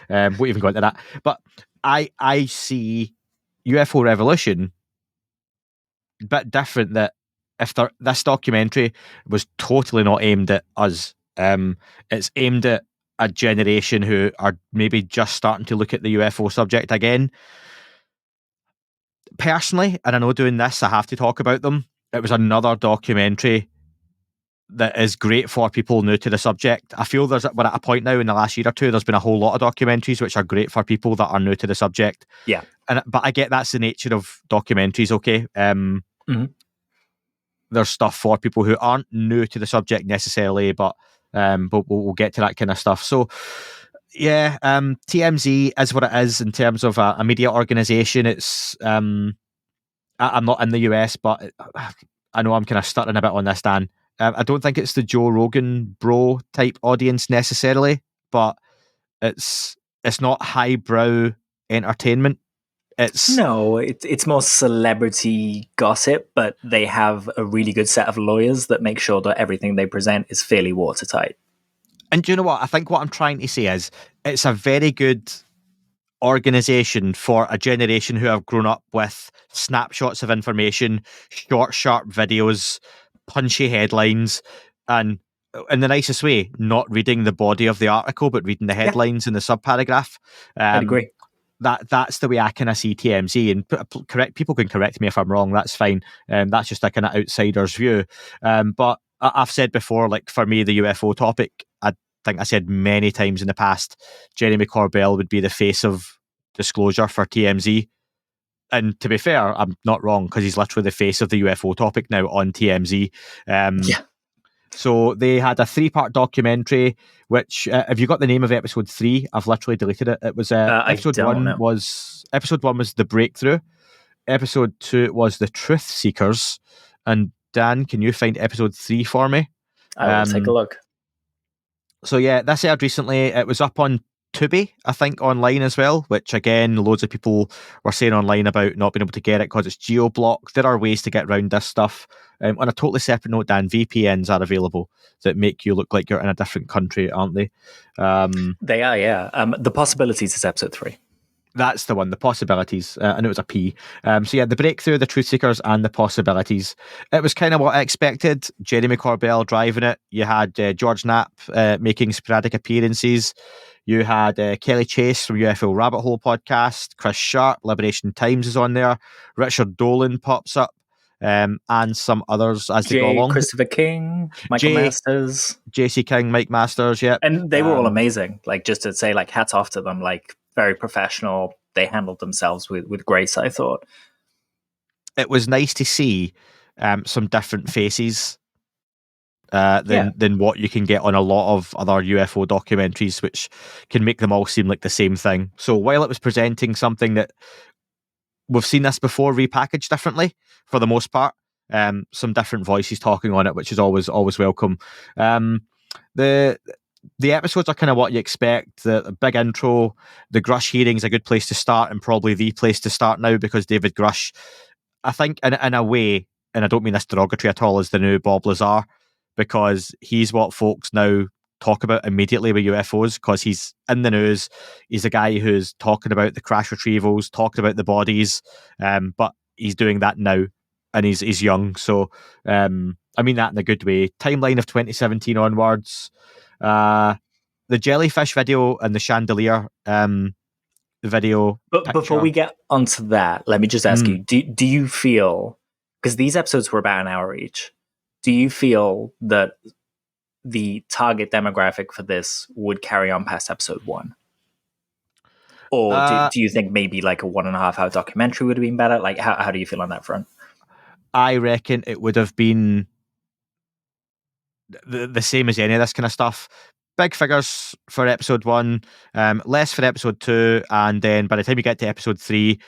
won't even go into that. But I see UFO Revolution a bit different, that if this documentary was totally not aimed at us, it's aimed at a generation who are maybe just starting to look at the UFO subject again. Personally, and I know doing this, I have to talk about them. It was another documentary that is great for people new to the subject. I feel we're at a point now in the last year or two, there's been a whole lot of documentaries which are great for people that are new to the subject. Yeah. But I get that's the nature of documentaries, okay? There's stuff for people who aren't new to the subject necessarily, but we'll get to that kind of stuff. So, TMZ is what it is in terms of a media organization. It's I'm not in the US, but I know I'm kind of stuttering a bit on this, Dan. I don't think it's the Joe Rogan bro type audience necessarily, but it's not highbrow entertainment. It's more celebrity gossip, but they have a really good set of lawyers that make sure that everything they present is fairly watertight. And do you know what? I think what I'm trying to say is it's a very good organization for a generation who have grown up with snapshots of information, short, sharp videos, punchy headlines, and in the nicest way, not reading the body of the article, but reading the headlines and the subparagraph. I'd agree. That's the way I kind of see TMZ, and people can correct me if I'm wrong. That's fine. That's just a kind of outsider's view. But I've said before, like for me, the UFO topic, I think I said many times in the past, Jeremy Corbell would be the face of disclosure for TMZ. And to be fair, I'm not wrong, because he's literally the face of the UFO topic now on TMZ. So they had a 3-part documentary, which, have you got the name of episode 3? I've literally deleted it. It was episode 1 was The Breakthrough. Episode 2 was The Truth Seekers. And Dan, can you find episode 3 for me? I will take a look. So this aired recently. It was up on Tubi, I think, online as well, which again, loads of people were saying online about not being able to get it because it's geo-blocked. There are ways to get around this stuff. On a totally separate note, Dan, VPNs are available that make you look like you're in a different country, aren't they? They are, yeah. The Possibilities is episode 3. That's the one, The Possibilities. I knew it was a P. The Breakthrough, The Truth Seekers, and The Possibilities. It was kind of what I expected. Jeremy Corbell driving it. You had George Knapp making sporadic appearances. You had Kelly Chase from UFO Rabbit Hole podcast, Chris Sharp, Liberation Times is on there, Richard Dolan pops up, and some others as they go along. Christopher King, Michael Masters. JC King, Mike Masters, yeah. And they were all amazing. Like, just to say, like, hats off to them, like, very professional. They handled themselves with grace, I thought. It was nice to see some different faces than what you can get on a lot of other UFO documentaries, which can make them all seem like the same thing. So while it was presenting something that we've seen this before repackaged differently, for the most part, some different voices talking on it, which is always welcome. The episodes are kind of what you expect. The big intro, the Grusch hearing is a good place to start, and probably the place to start now, because David Grusch, I think, in a way, and I don't mean this derogatory at all, is the new Bob Lazar, because he's what folks now talk about immediately with UFOs, because he's in the news. He's a guy who's talking about the crash retrievals, talking about the bodies, but he's doing that now, and he's young. So I mean that in a good way. Timeline of 2017 onwards. The Jellyfish video and the Chandelier video. But before we get onto that, let me just ask you, do you feel, because these episodes were about an hour each, do you feel that the target demographic for this would carry on past episode 1? Or do you think maybe like a 1.5 hour documentary would have been better? Like, how do you feel on that front? I reckon it would have been the same as any of this kind of stuff. Big figures for episode 1, less for episode 2, and then by the time you get to episode 3,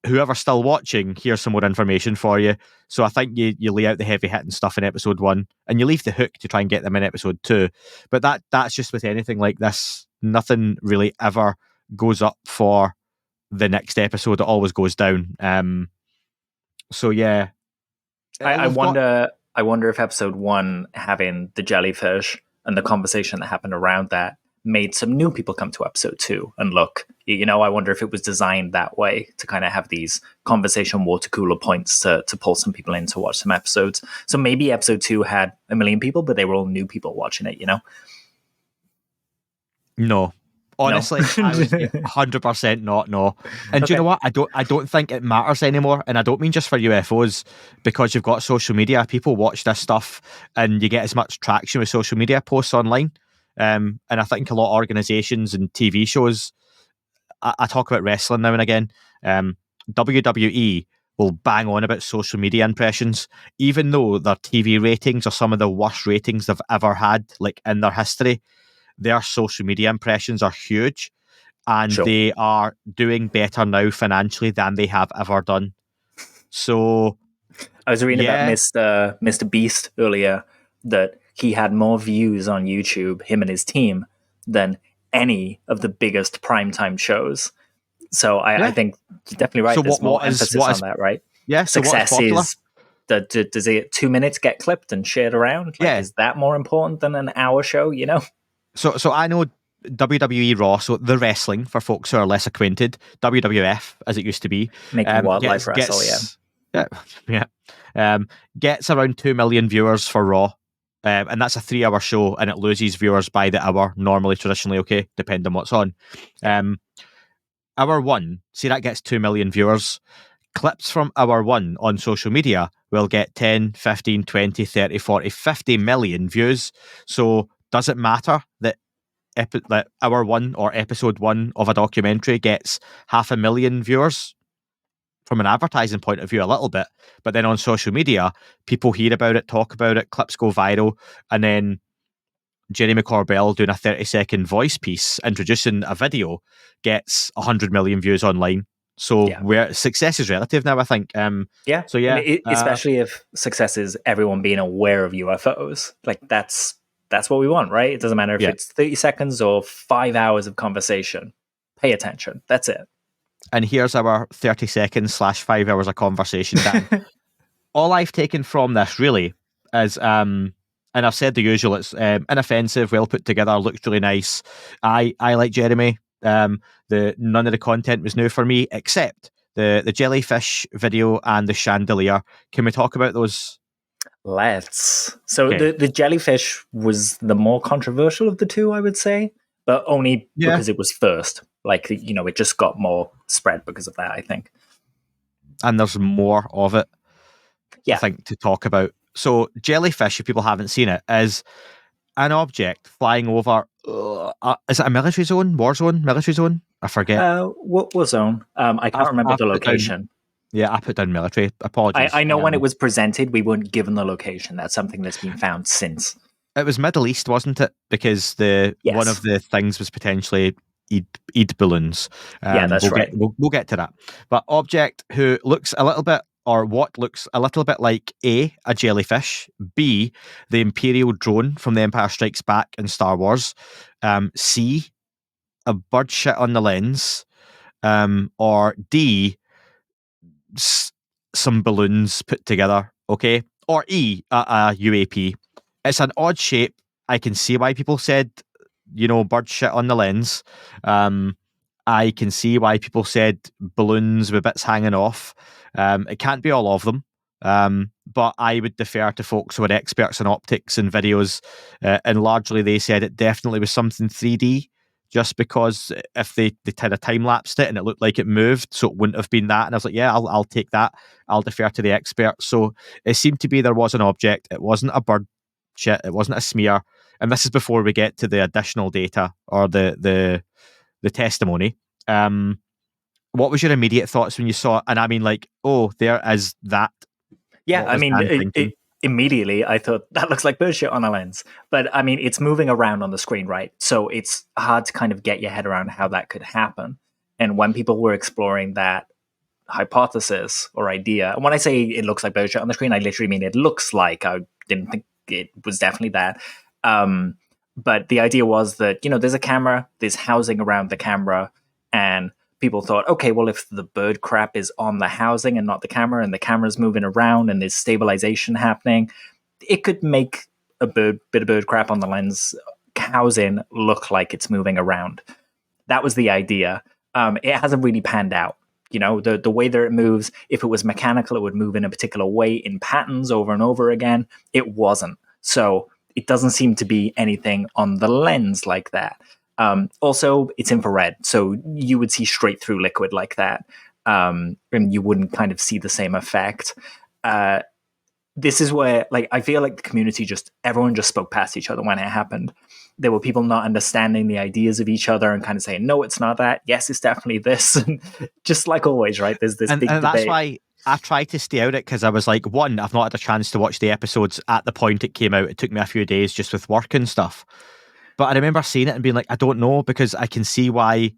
whoever's still watching, here's some more information for you. So I think you lay out the heavy hitting stuff in episode 1, and you leave the hook to try and get them in episode 2. But that's just with anything like this. Nothing really ever goes up for the next episode. It always goes down. So yeah, I wonder if episode 1, having the jellyfish and the conversation that happened around that, made some new people come to episode 2 and look. I wonder if it was designed that way to kind of have these conversation water cooler points to pull some people in to watch some episodes. So maybe episode 2 had 1 million people, but they were all new people watching it, No. Honestly, I would 100% not. No. And do you know what? I don't think it matters anymore. And I don't mean just for UFOs, because you've got social media. People watch this stuff and you get as much traction with social media posts online. And I think a lot of organizations and TV shows, I talk about wrestling now and again. WWE will bang on about social media impressions, even though their TV ratings are some of the worst ratings they've ever had, like in their history. Their social media impressions are huge, and they are doing better now financially than they have ever done. So I was reading about Mr. Beast earlier, that he had more views on YouTube, him and his team, than any of the biggest primetime shows. So I think you're definitely right. So there's more emphasis on that, right? Yeah. Success is does it 2 minutes get clipped and shared around? Like, is that more important than an hour show? So I know WWE Raw, so the wrestling, for folks who are less acquainted, WWF as it used to be, making wildlife wrestle, gets around 2 million viewers for Raw, and that's a 3-hour show, and it loses viewers by the hour normally, traditionally, okay, depending on what's on. Hour 1, see, that gets 2 million viewers. Clips from hour 1 on social media will get 10, 15, 20, 30, 40, 50 million views. So does it matter that hour 1 or episode 1 of a documentary gets 500,000 viewers? From an advertising point of view, a little bit, but then on social media, people hear about it, talk about it, clips go viral, and then Jeremy Corbell doing a 30-second voice piece introducing a video gets 100 million views online. So where success is relative now, I think. So especially if success is everyone being aware of UFOs, like that's what we want, right? It doesn't matter if it's 30 seconds or 5 hours of conversation. Pay attention. That's it. And here's our 30 seconds / 5 hours of conversation, Dan. All I've taken from this really is, and I've said the usual, it's inoffensive, well put together, looks really nice. I like Jeremy. None of the content was new for me, except the Jellyfish video and the Chandelier. Can we talk about those? Let's. So the Jellyfish was the more controversial of the two, I would say. but only Yeah. because it was first. Like, it just got more spread because of that, I think. And there's more of it, Yeah. I think, to talk about. So Jellyfish, if people haven't seen it, is an object flying over. Is it a military zone, war zone, military zone? I forget. What zone? I can't remember the location. I put down military. Apologies. I know when it was presented, we weren't given the location. That's something that's been found since. It was Middle East, wasn't it? Because one of the things was potentially Eid balloons. That's right. We'll get to that. But object who looks a little bit, or what looks a little bit like a jellyfish, B, the Imperial drone from The Empire Strikes Back and Star Wars, C, a bird shit on the lens, or D, some balloons put together, okay? Or E, a UAP. It's an odd shape. I can see why people said, bird shit on the lens. I can see why people said balloons with bits hanging off. It can't be all of them. But I would defer to folks who are experts in optics and videos. And largely they said it definitely was something 3D, just because if they kind of time-lapsed it and it looked like it moved, so it wouldn't have been that. And I was like, yeah, I'll take that. I'll defer to the experts. So it seemed to be there was an object. It wasn't a bird shit. It wasn't a smear. And this is before we get to the additional data or the testimony. What was your immediate thoughts when you saw it? And I mean, like, oh, there is that. Yeah, I mean, immediately I thought that looks like bird shit on a lens. But I mean, it's moving around on the screen, right? So it's hard to kind of get your head around how that could happen. And when people were exploring that hypothesis or idea, and when I say it looks like bird shit on the screen, I literally mean it looks like. I didn't think it was definitely that. But the idea was that, there's a camera, there's housing around the camera, and people thought, okay, well, if the bird crap is on the housing and not the camera, and the camera's moving around and there's stabilization happening, it could make a bit of bird crap on the lens housing look like it's moving around. That was the idea. It hasn't really panned out. The way that it moves, if it was mechanical, it would move in a particular way in patterns over and over again. It wasn't. So it doesn't seem to be anything on the lens like that. Also, it's infrared, so you would see straight through liquid like that, and you wouldn't kind of see the same effect. This is where, like, I feel like the community everyone just spoke past each other when it happened. There were people not understanding the ideas of each other and kind of saying, no, it's not that. Yes, it's definitely this. And just like always, right? There's this big debate. And that's why I tried to stay out of it, because I was like, one, I've not had a chance to watch the episodes at the point it came out. It took me a few days just with work and stuff. But I remember seeing it and being like, I don't know, because I can see why.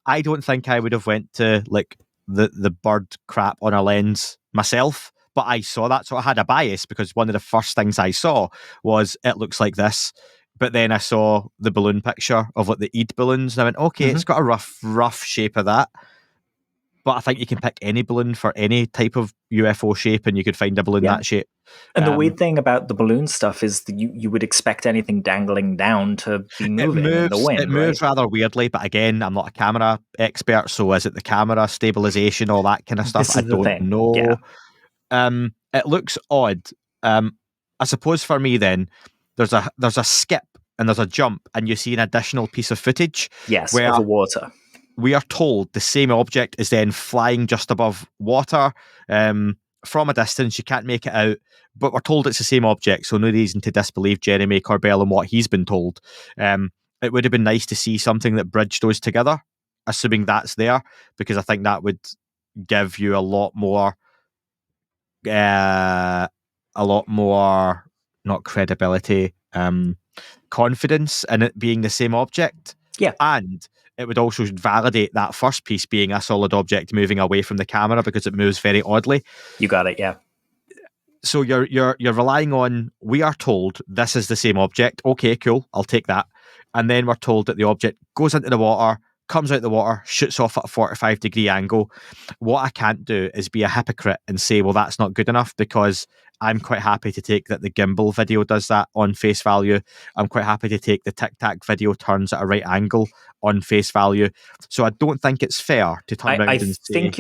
I don't think I would have went to like the bird crap on a lens myself, but I saw that, so I had a bias, because one of the first things I saw was it looks like this. But then I saw the balloon picture of like the Eid balloons, and I went, okay, It's got a rough shape of that. But I think you can pick any balloon for any type of UFO shape, and you could find a balloon that shape. And the weird thing about the balloon stuff is that you would expect anything dangling down to be moving in the wind. It moves rather weirdly, but again, I'm not a camera expert, so is it the camera stabilization, all that kind of stuff? I don't know. Yeah. It looks odd. I suppose for me then, there's a skip and there's a jump, and you see an additional piece of footage. Yes, over water. We are told the same object is then flying just above water from a distance. You can't make it out, but we're told it's the same object, so no reason to disbelieve Jeremy Corbell and what he's been told. It would have been nice to see something that bridged those together, assuming that's there, because I think that would give you a lot more, not credibility, confidence in it being the same object. Yeah. And it would also validate that first piece being a solid object moving away from the camera, because it moves very oddly. You got it, yeah. So you're relying on, we are told this is the same object. Okay, cool, I'll take that. And then we're told that the object goes into the water, comes out the water, shoots off at a 45-degree angle. What I can't do is be a hypocrite and say, well, that's not good enough, because I'm quite happy to take that the gimbal video does that on face value. I'm quite happy to take the Tic Tac video turns at a right angle on face value. So I don't think it's fair to turn around and say...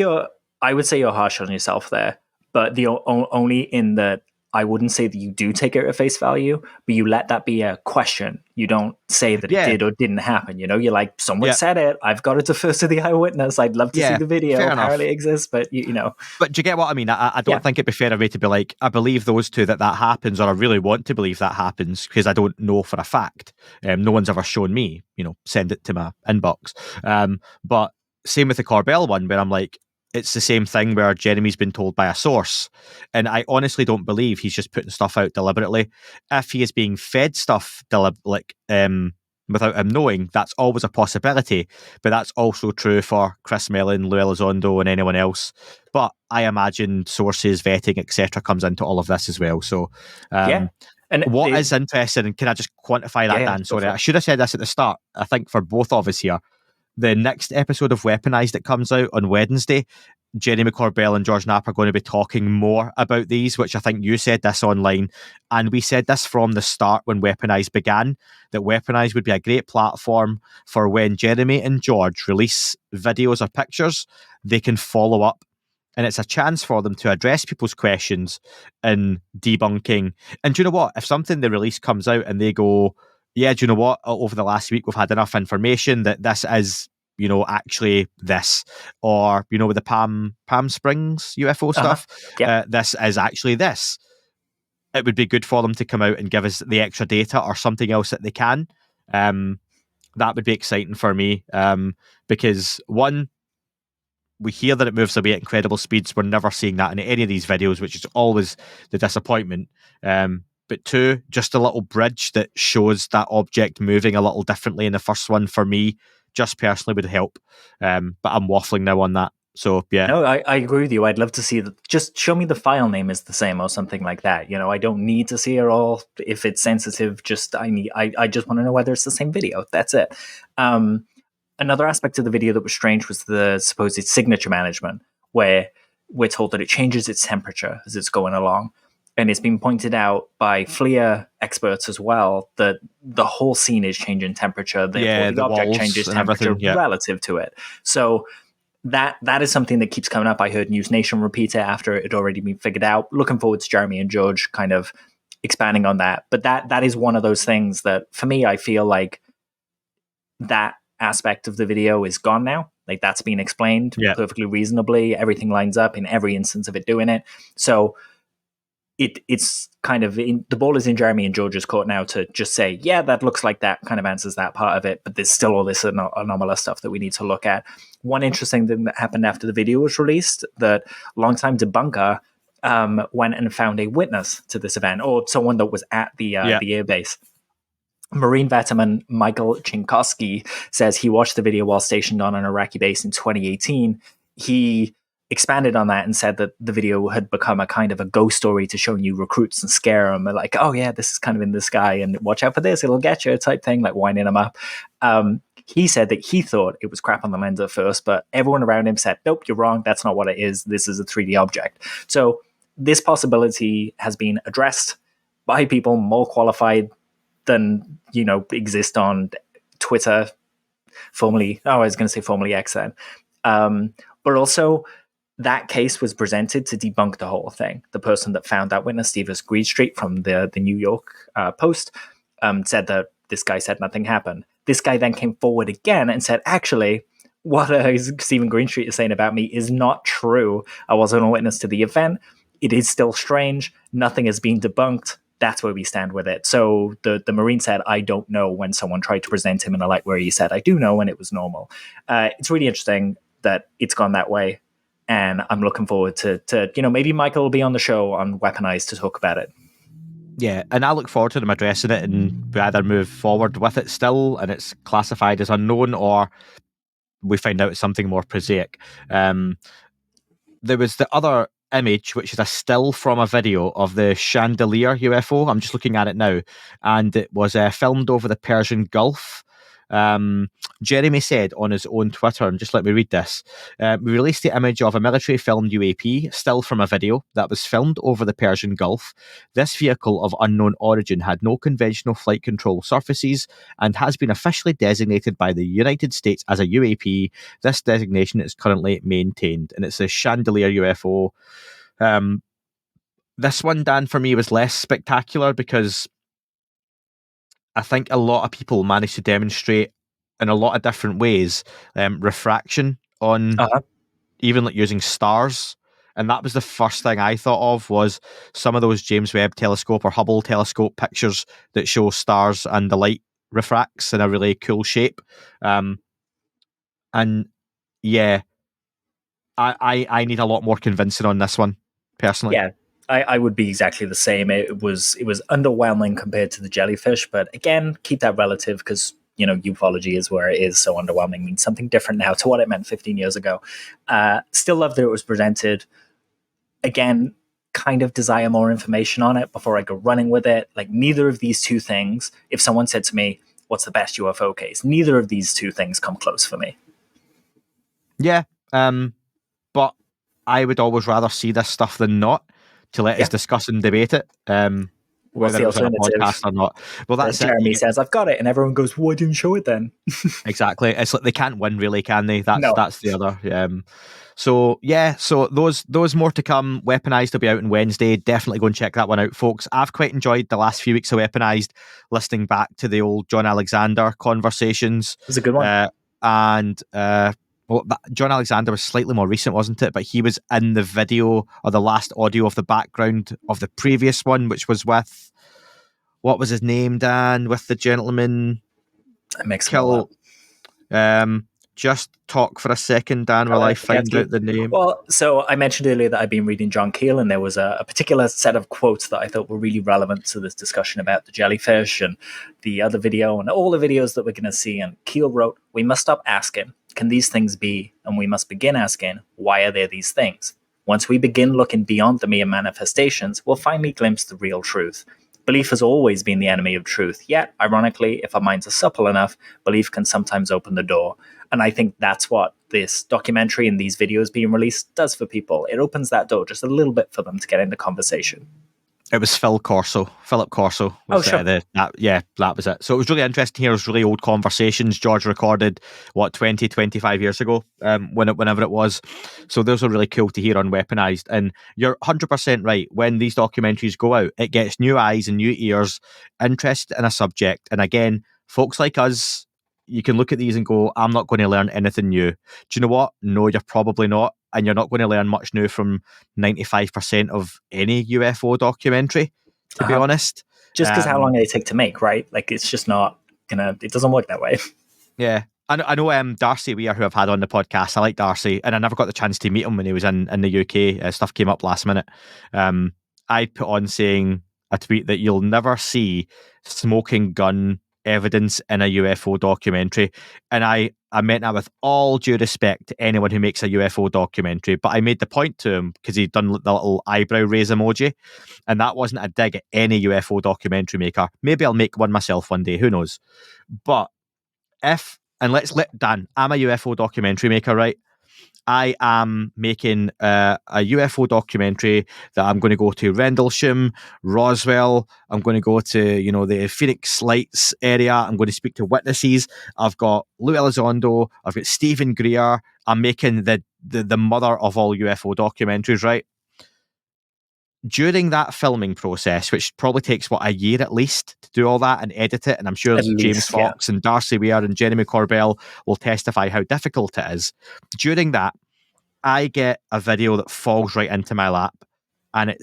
I would say you're harsh on yourself there, but the only in that I wouldn't say that you do take it at face value, but you let that be a question. You don't say that it did or didn't happen. You know, you're like, someone said it. I've got to defer to the eyewitness. I'd love to see the video. Apparently it exists, but you know. But do you get what I mean? I don't think it'd be fair of me to be like, I believe those two that happens, or I really want to believe that happens, because I don't know for a fact. No one's ever shown me, you know, send it to my inbox. But same with the Corbell one, where I'm like, it's the same thing where Jeremy's been told by a source. And I honestly don't believe he's just putting stuff out deliberately. If he is being fed stuff without him knowing, that's always a possibility. But that's also true for Chris Mellon, Lou Elizondo, and anyone else. But I imagine sources, vetting, etc. comes into all of this as well. So, And what is interesting, and can I just quantify that, Dan? Sorry, I should have said this at the start. I think for both of us here, the next episode of Weaponized that comes out on Wednesday, Jeremy Corbell and George Knapp are going to be talking more about these, which I think you said this online. And we said this from the start when Weaponized began, that Weaponized would be a great platform for when Jeremy and George release videos or pictures, they can follow up. And it's a chance for them to address people's questions and debunking. And do you know what? If something they release comes out and they go, yeah, do you know what? Over the last week, we've had enough information that this is, you know, actually this, or, you know, with the Palm Springs UFO stuff, this is actually this. It would be good for them to come out and give us the extra data or something else that they can. That would be exciting for me, because one, we hear that it moves away at incredible speeds. We're never seeing that in any of these videos, which is always the disappointment. But two, just a little bridge that shows that object moving a little differently in the first one, for me, just personally would help. But I'm waffling now on that. So, yeah. No, I agree with you. I'd love to see that. Just show me the file name is the same or something like that. You know, I don't need to see it all. If it's sensitive, I just want to know whether it's the same video. That's it. Another aspect of the video that was strange was the supposed signature management, where we're told that it changes its temperature as it's going along. And it's been pointed out by FLIR experts as well that the whole scene is changing temperature. The object changes temperature relative to it. So that is something that keeps coming up. I heard News Nation repeat it after it had already been figured out. Looking forward to Jeremy and George kind of expanding on that. But that is one of those things that, for me, I feel like that aspect of the video is gone now. Like, that's been explained perfectly reasonably. Everything lines up in every instance of it doing it. So it's kind of the ball is in Jeremy and George's court now to just say, yeah, that looks like that kind of answers that part of it, but there's still all this anomalous stuff that we need to look at. One interesting thing that happened after the video was released, that longtime debunker went and found a witness to this event, or someone that was at the airbase. Marine veteran Michael Chinkowski says he watched the video while stationed on an Iraqi base in 2018. He expanded on that and said that the video had become a kind of a ghost story to show new recruits and scare them. Like, oh yeah, this is kind of in the sky and watch out for this, it'll get you type thing, like winding them up. He said that he thought it was crap on the lens at first, but everyone around him said, nope, you're wrong. That's not what it is. This is a 3D object. So this possibility has been addressed by people more qualified than, you know, exist on Twitter, formerly X then. But also, that case was presented to debunk the whole thing. The person that found that witness, Stephen Greenstreet from the New York Post, said that this guy said nothing happened. This guy then came forward again and said, actually, what Stephen Greenstreet is saying about me is not true. I wasn't a witness to the event. It is still strange. Nothing has been debunked. That's where we stand with it. So the Marine said, I don't know, when someone tried to present him in a light where he said, I do know, and it was normal. It's really interesting that it's gone that way. And I'm looking forward to maybe Michael will be on the show on Weaponized to talk about it. Yeah, and I look forward to them addressing it, and we either move forward with it still and it's classified as unknown, or we find out it's something more prosaic. There was the other image, which is a still from a video of the Chandelier UFO. I'm just looking at it now, and it was filmed over the Persian Gulf. Jeremy said on his own Twitter, and just let me read this, we released the image of a military filmed UAP, still from a video that was filmed over the Persian Gulf. This vehicle of unknown origin had no conventional flight control surfaces and has been officially designated by the United States as a UAP. This designation is currently maintained, and it's a Chandelier UFO. This one, Dan, for me was less spectacular because I think a lot of people managed to demonstrate in a lot of different ways refraction on even like using stars. And that was the first thing I thought of, was some of those James Webb Telescope or Hubble Telescope pictures that show stars and the light refracts in a really cool shape. And yeah, I need a lot more convincing on this one, personally. Yeah, I would be exactly the same. It was underwhelming compared to the Jellyfish, but again, keep that relative, because ufology is where it is. So underwhelming means something different now to what it meant 15 years ago. Still love that it was presented. Again, kind of desire more information on it before I go running with it. Like, neither of these two things, if someone said to me, what's the best UFO case? Neither of these two things come close for me. Yeah, but I would always rather see this stuff than not, to let us discuss and debate it. What's Whether the it was on a alternative? podcast or not. Well, that's it. Jeremy says, I've got it, and everyone goes, why didn't you show it then? Exactly. It's like they can't win, really, can they? That's the other. So those more to come. Weaponized will be out on Wednesday. Definitely go and check that one out, folks. I've quite enjoyed the last few weeks of Weaponized, listening back to the old John Alexander conversations. It was a good one. Well, John Alexander was slightly more recent, wasn't it? But he was in the video or the last audio of the background of the previous one, which was with, what was his name, Dan? With the gentleman. That makes it all up. Just talk for a second, Dan, while I find out the name. Well, so I mentioned earlier that I've been reading John Keel, and there was a particular set of quotes that I thought were really relevant to this discussion about the Jellyfish and the other video and all the videos that we're going to see. And Keel wrote, "We must stop asking, can these things be? And we must begin asking, why are there these things? Once we begin looking beyond the mere manifestations, we'll finally glimpse the real truth. Belief has always been the enemy of truth, yet, ironically, if our minds are supple enough, belief can sometimes open the door." And I think that's what this documentary and these videos being released does for people. It opens that door just a little bit for them to get into conversation. It was Philip Corso. Was, sure. That was it. So it was really interesting to hear those really old conversations George recorded, 20, 25 years ago, whenever it was. So those are really cool to hear on Weaponized. And you're 100% right. When these documentaries go out, it gets new eyes and new ears interested in a subject. And again, folks like us, you can look at these and go, I'm not going to learn anything new. Do you know what? No, you're probably not. And you're not going to learn much new from 95% of any UFO documentary, to be honest. Just because how long they take to make, right? Like, it's just not it doesn't work that way. Yeah. I know Darcy Weir, who I've had on the podcast. I like Darcy, and I never got the chance to meet him when he was in the UK. Stuff came up last minute. I put on saying a tweet that you'll never see smoking gun evidence in a UFO documentary, and I meant that with all due respect to anyone who makes a UFO documentary, but I made the point to him because he'd done the little eyebrow raise emoji, and that wasn't a dig at any UFO documentary maker. Maybe I'll make one myself one day, who knows. But Dan, I'm a UFO documentary maker, right? I am making a UFO documentary that I'm going to go to Rendlesham, Roswell. I'm going to go to, the Phoenix Lights area. I'm going to speak to witnesses. I've got Lou Elizondo. I've got Stephen Greer. I'm making the mother of all UFO documentaries, right? During that filming process, which probably takes, a year at least to do all that and edit it, and I'm sure James Fox and Darcy Weir and Jeremy Corbell will testify how difficult it is. During that, I get a video that falls right into my lap, and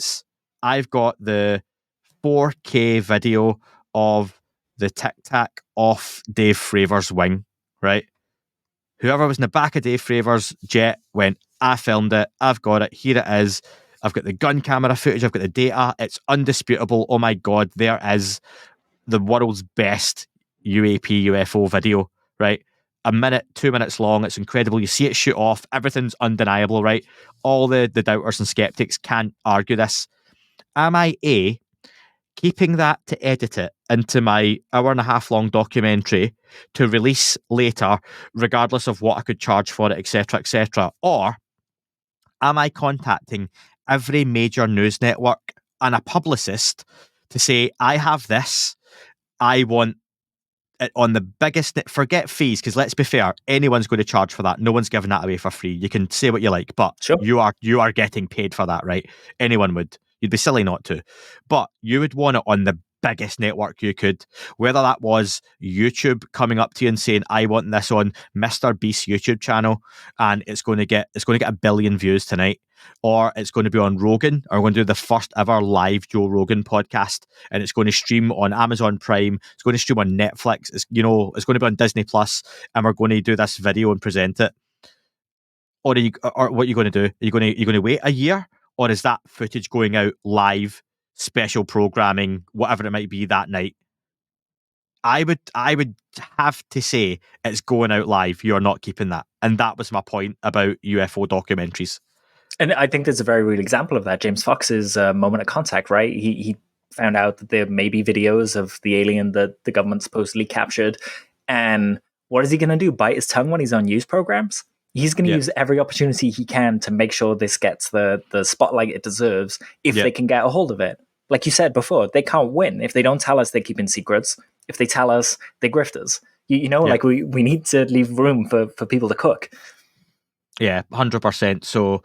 I've got the 4K video of the Tic Tac off Dave Fravor's wing, right? Whoever was in the back of Dave Fravor's jet went, I filmed it, I've got it, here it is. I've got the gun camera footage, I've got the data, it's undisputable. Oh my God, there is the world's best UFO video, right? A minute, 2 minutes long, it's incredible. You see it shoot off, everything's undeniable, right? All the doubters and skeptics can't argue this. Am I keeping that to edit it into my hour-and-a-half long documentary to release later, regardless of what I could charge for it, etc., or am I contacting every major news network and a publicist to say, I have this, I want it on the biggest, forget fees, because let's be fair, anyone's going to charge for that. No one's giving that away for free. You can say what you like, but sure. you are getting paid for that, right? Anyone would. You'd be silly not to. But you would want it on the biggest network you could, whether that was YouTube coming up to you and saying, I want this on Mr. Beast's YouTube channel and it's going to get 1 billion views tonight, or it's going to be on Rogan, or we're going to do the first ever live Joe Rogan podcast and it's going to stream on Amazon Prime, it's going to stream on Netflix, it's going to be on Disney Plus, and we're going to do this video and present it. Or what are you going to do? Are you going to wait a year, or is that footage going out live, special programming, whatever it might be that night? I would have to say it's going out live. You're not keeping that, and that was my point about UFO documentaries. And I think there's a very real example of that. James Fox's Moment of Contact, right? He found out that there may be videos of the alien that the government supposedly captured, and what is he going to do? Bite his tongue when he's on news programs? He's going to use every opportunity he can to make sure this gets the spotlight it deserves if they can get a hold of it. Like you said before, they can't win. If they don't tell us, they're keeping secrets. If they tell us, they're grifters. Like we need to leave room for people to cook. Yeah, 100%. So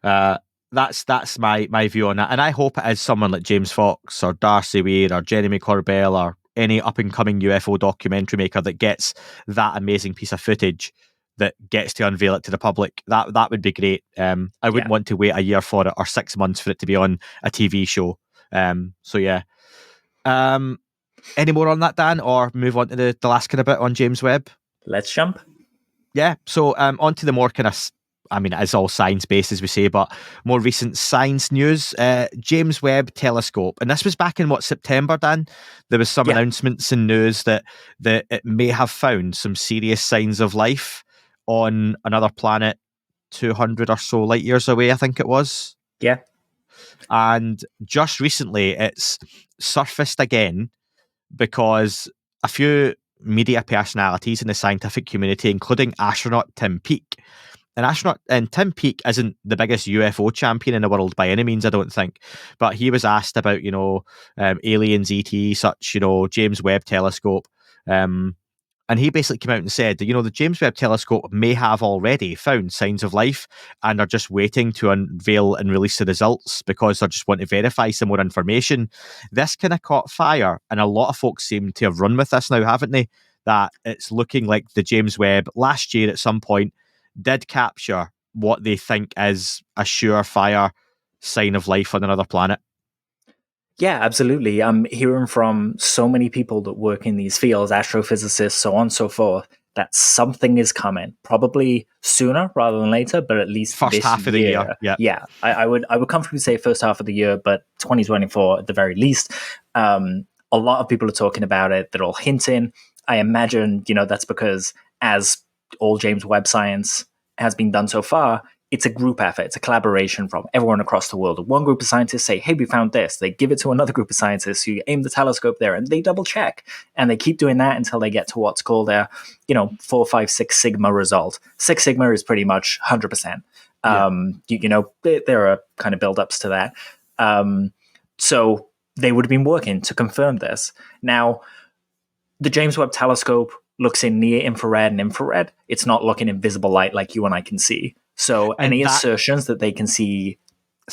that's my view on that. And I hope it is someone like James Fox or Darcy Weir or Jeremy Corbell or any up-and-coming UFO documentary maker that gets that amazing piece of footage that gets to unveil it to the public. That would be great. I wouldn't want to wait a year for it or 6 months for it to be on a TV show. So yeah. Any more on that, Dan, or move on to the last kind of bit on James Webb? Let's jump. Yeah. So on to the more kind of, it's all science-based, as we say, but more recent science news. James Webb Telescope. And this was back in, September, Dan? There was some announcements and news that it may have found some serious signs of life on another planet 200 or so light years away, I think it was. Yeah. And just recently, it's surfaced again because a few media personalities in the scientific community, including astronaut Tim Peake. And Tim Peake isn't the biggest UFO champion in the world by any means, I don't think. But he was asked about, aliens, ET, such, James Webb Telescope. And he basically came out and said that, the James Webb Telescope may have already found signs of life and are just waiting to unveil and release the results because they just want to verify some more information. This kind of caught fire, and a lot of folks seem to have run with this now, haven't they? That it's looking like the James Webb last year at some point did capture what they think is a surefire sign of life on another planet. Yeah, absolutely. I'm hearing from so many people that work in these fields, astrophysicists, so on and so forth, that something is coming. Probably sooner rather than later, but at least first half of the year. Yeah. I would comfortably say first half of the year, but 2024 at the very least. A lot of people are talking about it. They're all hinting. I imagine, that's because as all James Webb science has been done so far, it's a group effort. It's a collaboration from everyone across the world. One group of scientists say, hey, we found this. They give it to another group of scientists who aim the telescope there and they double check. And they keep doing that until they get to what's called their, 4, 5, 6 sigma result. 6 sigma is pretty much 100%. There are kind of build-ups to that. So they would have been working to confirm this. Now, the James Webb Telescope looks in near infrared and infrared. It's not looking in visible light like you and I can see. So any assertions that they can see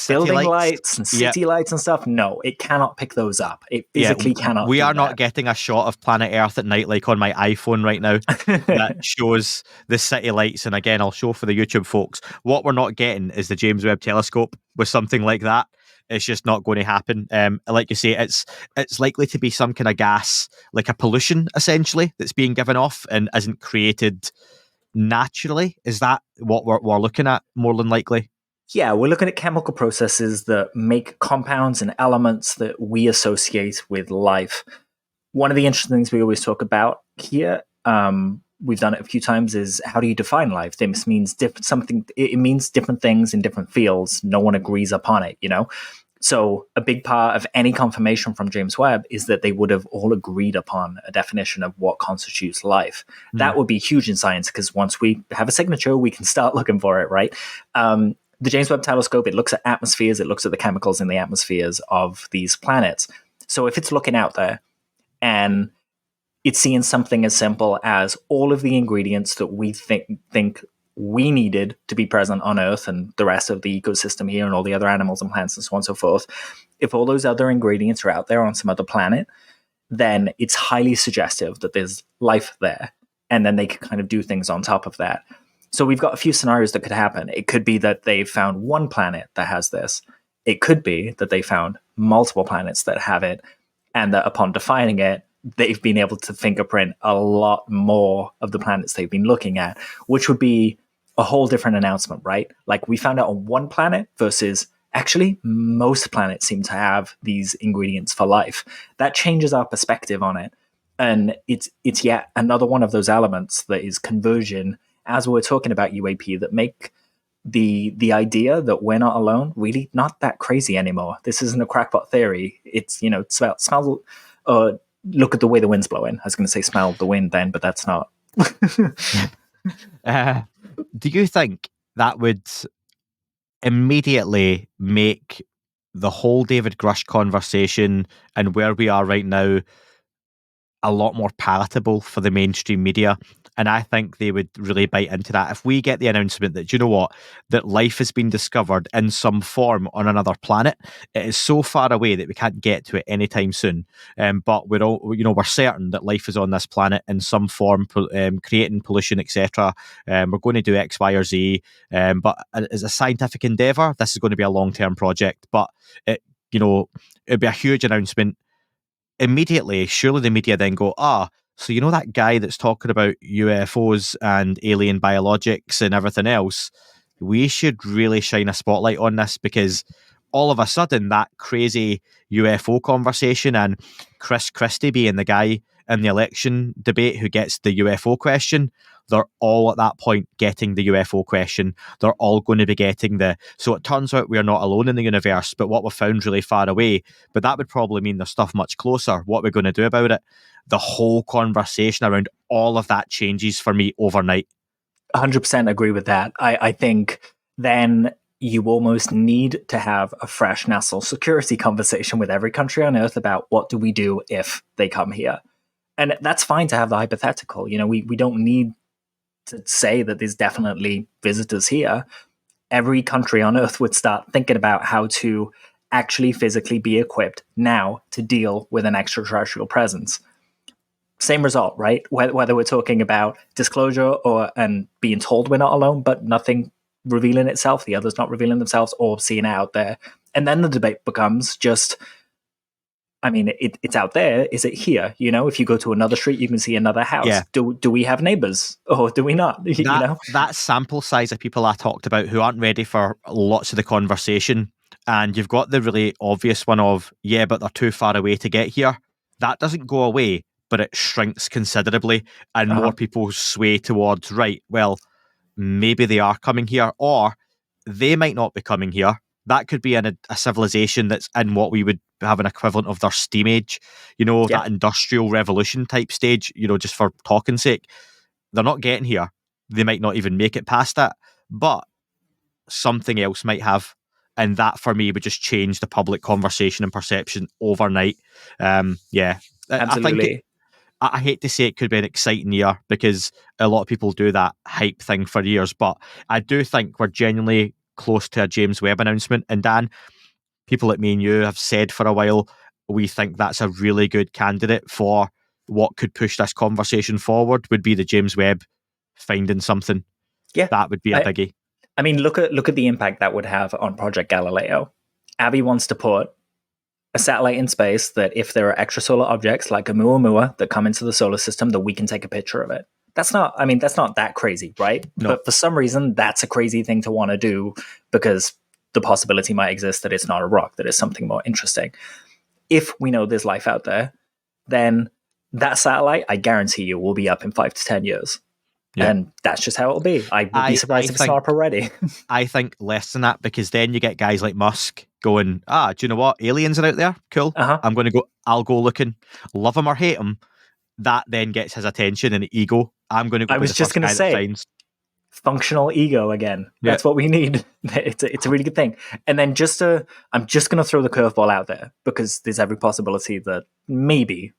building lights and city lights and stuff, no, it cannot pick those up. It physically cannot. We are not getting a shot of planet Earth at night like on my iPhone right now that shows the city lights. And again, I'll show for the YouTube folks. What we're not getting is the James Webb Telescope with something like that. It's just not going to happen. Like you say, it's likely to be some kind of gas, like a pollution, essentially, that's being given off and isn't created naturally. Is that what we're looking at more than likely? Yeah, we're looking at chemical processes that make compounds and elements that we associate with life. One of the interesting things we always talk about here, we've done it a few times, is how do you define life? This means it means different things in different fields. No one agrees upon it, So a big part of any confirmation from James Webb is that they would have all agreed upon a definition of what constitutes life. That would be huge in science because once we have a signature, we can start looking for it, right? The James Webb Telescope, it looks at atmospheres, it looks at the chemicals in the atmospheres of these planets. So if it's looking out there and it's seeing something as simple as all of the ingredients that we think we needed to be present on Earth and the rest of the ecosystem here and all the other animals and plants and so on and so forth, if all those other ingredients are out there on some other planet, then it's highly suggestive that there's life there. And then they can kind of do things on top of that. So we've got a few scenarios that could happen. It could be that they've found one planet that has this. It could be that they found multiple planets that have it, and that upon defining it, they've been able to fingerprint a lot more of the planets they've been looking at, which would be a whole different announcement, right? Like, we found out on one planet versus actually most planets seem to have these ingredients for life. That changes our perspective on it. And it's yet another one of those elements that is conversion, as we're talking about UAP, that make the idea that we're not alone really not that crazy anymore. This isn't a crackpot theory. It's, smell, look at the way the wind's blowing. I was going to say smell the wind then, but that's not. Do you think that would immediately make the whole David Grusch conversation and where we are right now a lot more palatable for the mainstream media? And I think they would really bite into that. If we get the announcement that, that life has been discovered in some form on another planet, it is so far away that we can't get to it anytime soon. But we're certain that life is on this planet in some form, creating pollution, etc. We're going to do X, Y, or Z. But as a scientific endeavor, this is going to be a long-term project. But it'd be a huge announcement. Immediately, surely the media then go, so that guy that's talking about UFOs and alien biologics and everything else, we should really shine a spotlight on this, because all of a sudden that crazy UFO conversation and Chris Christie being the guy in the election debate who gets the UFO question, they're all at that point getting the UFO question. They're all going to be getting so it turns out we're not alone in the universe, but what we found really far away. But that would probably mean there's stuff much closer. What we're going to do about it? The whole conversation around all of that changes for me overnight. 100% agree with that. I think then you almost need to have a fresh national security conversation with every country on Earth about what do we do if they come here. And that's fine to have the hypothetical. We don't need to say that there's definitely visitors here. Every country on Earth would start thinking about how to actually physically be equipped now to deal with an extraterrestrial presence. Same result, right? Whether we're talking about disclosure and being told we're not alone, but nothing revealing itself, the others not revealing themselves, or seeing it out there. And then the debate becomes just, it's out there. Is it here? If you go to another street, you can see another house. Yeah. Do we have neighbors or do we not? That sample size of people I talked about who aren't ready for lots of the conversation, and you've got the really obvious one of, but they're too far away to get here. That doesn't go away, but it shrinks considerably, and more people sway towards, right, well, maybe they are coming here, or they might not be coming here. That could be in a civilization that's in what we would have an equivalent of their steam age, that industrial revolution type stage, just for talking sake. They're not getting here. They might not even make it past that, but something else might have. And that, for me, would just change the public conversation and perception overnight. Absolutely. I think I hate to say it could be an exciting year, because a lot of people do that hype thing for years, but I do think we're genuinely close to a James Webb announcement. And Dan, people like me and you have said for a while, we think that's a really good candidate for what could push this conversation forward, would be the James Webb finding something. Yeah. That would be a biggie. Look at the impact that would have on Project Galileo. Abby wants to put a satellite in space that if there are extrasolar objects like Oumuamua that come into the solar system, that we can take a picture of it. That's not that crazy, right? No. But for some reason, that's a crazy thing to want to do, because the possibility might exist that it's not a rock, that it's something more interesting. If we know there's life out there, then that satellite, I guarantee you, will be up in 5 to 10 years. Yeah. And that's just how it'll be. I would be surprised if it's not up already. I think less than that, because then you get guys like Musk going, do you know what? Aliens are out there. Cool. I'll go looking. Love him or hate him. That then gets his attention and ego. I'm going to go. I was just going to say, functional ego again. That's what we need. It's a really good thing. And then I'm just going to throw the curveball out there, because there's every possibility that maybe,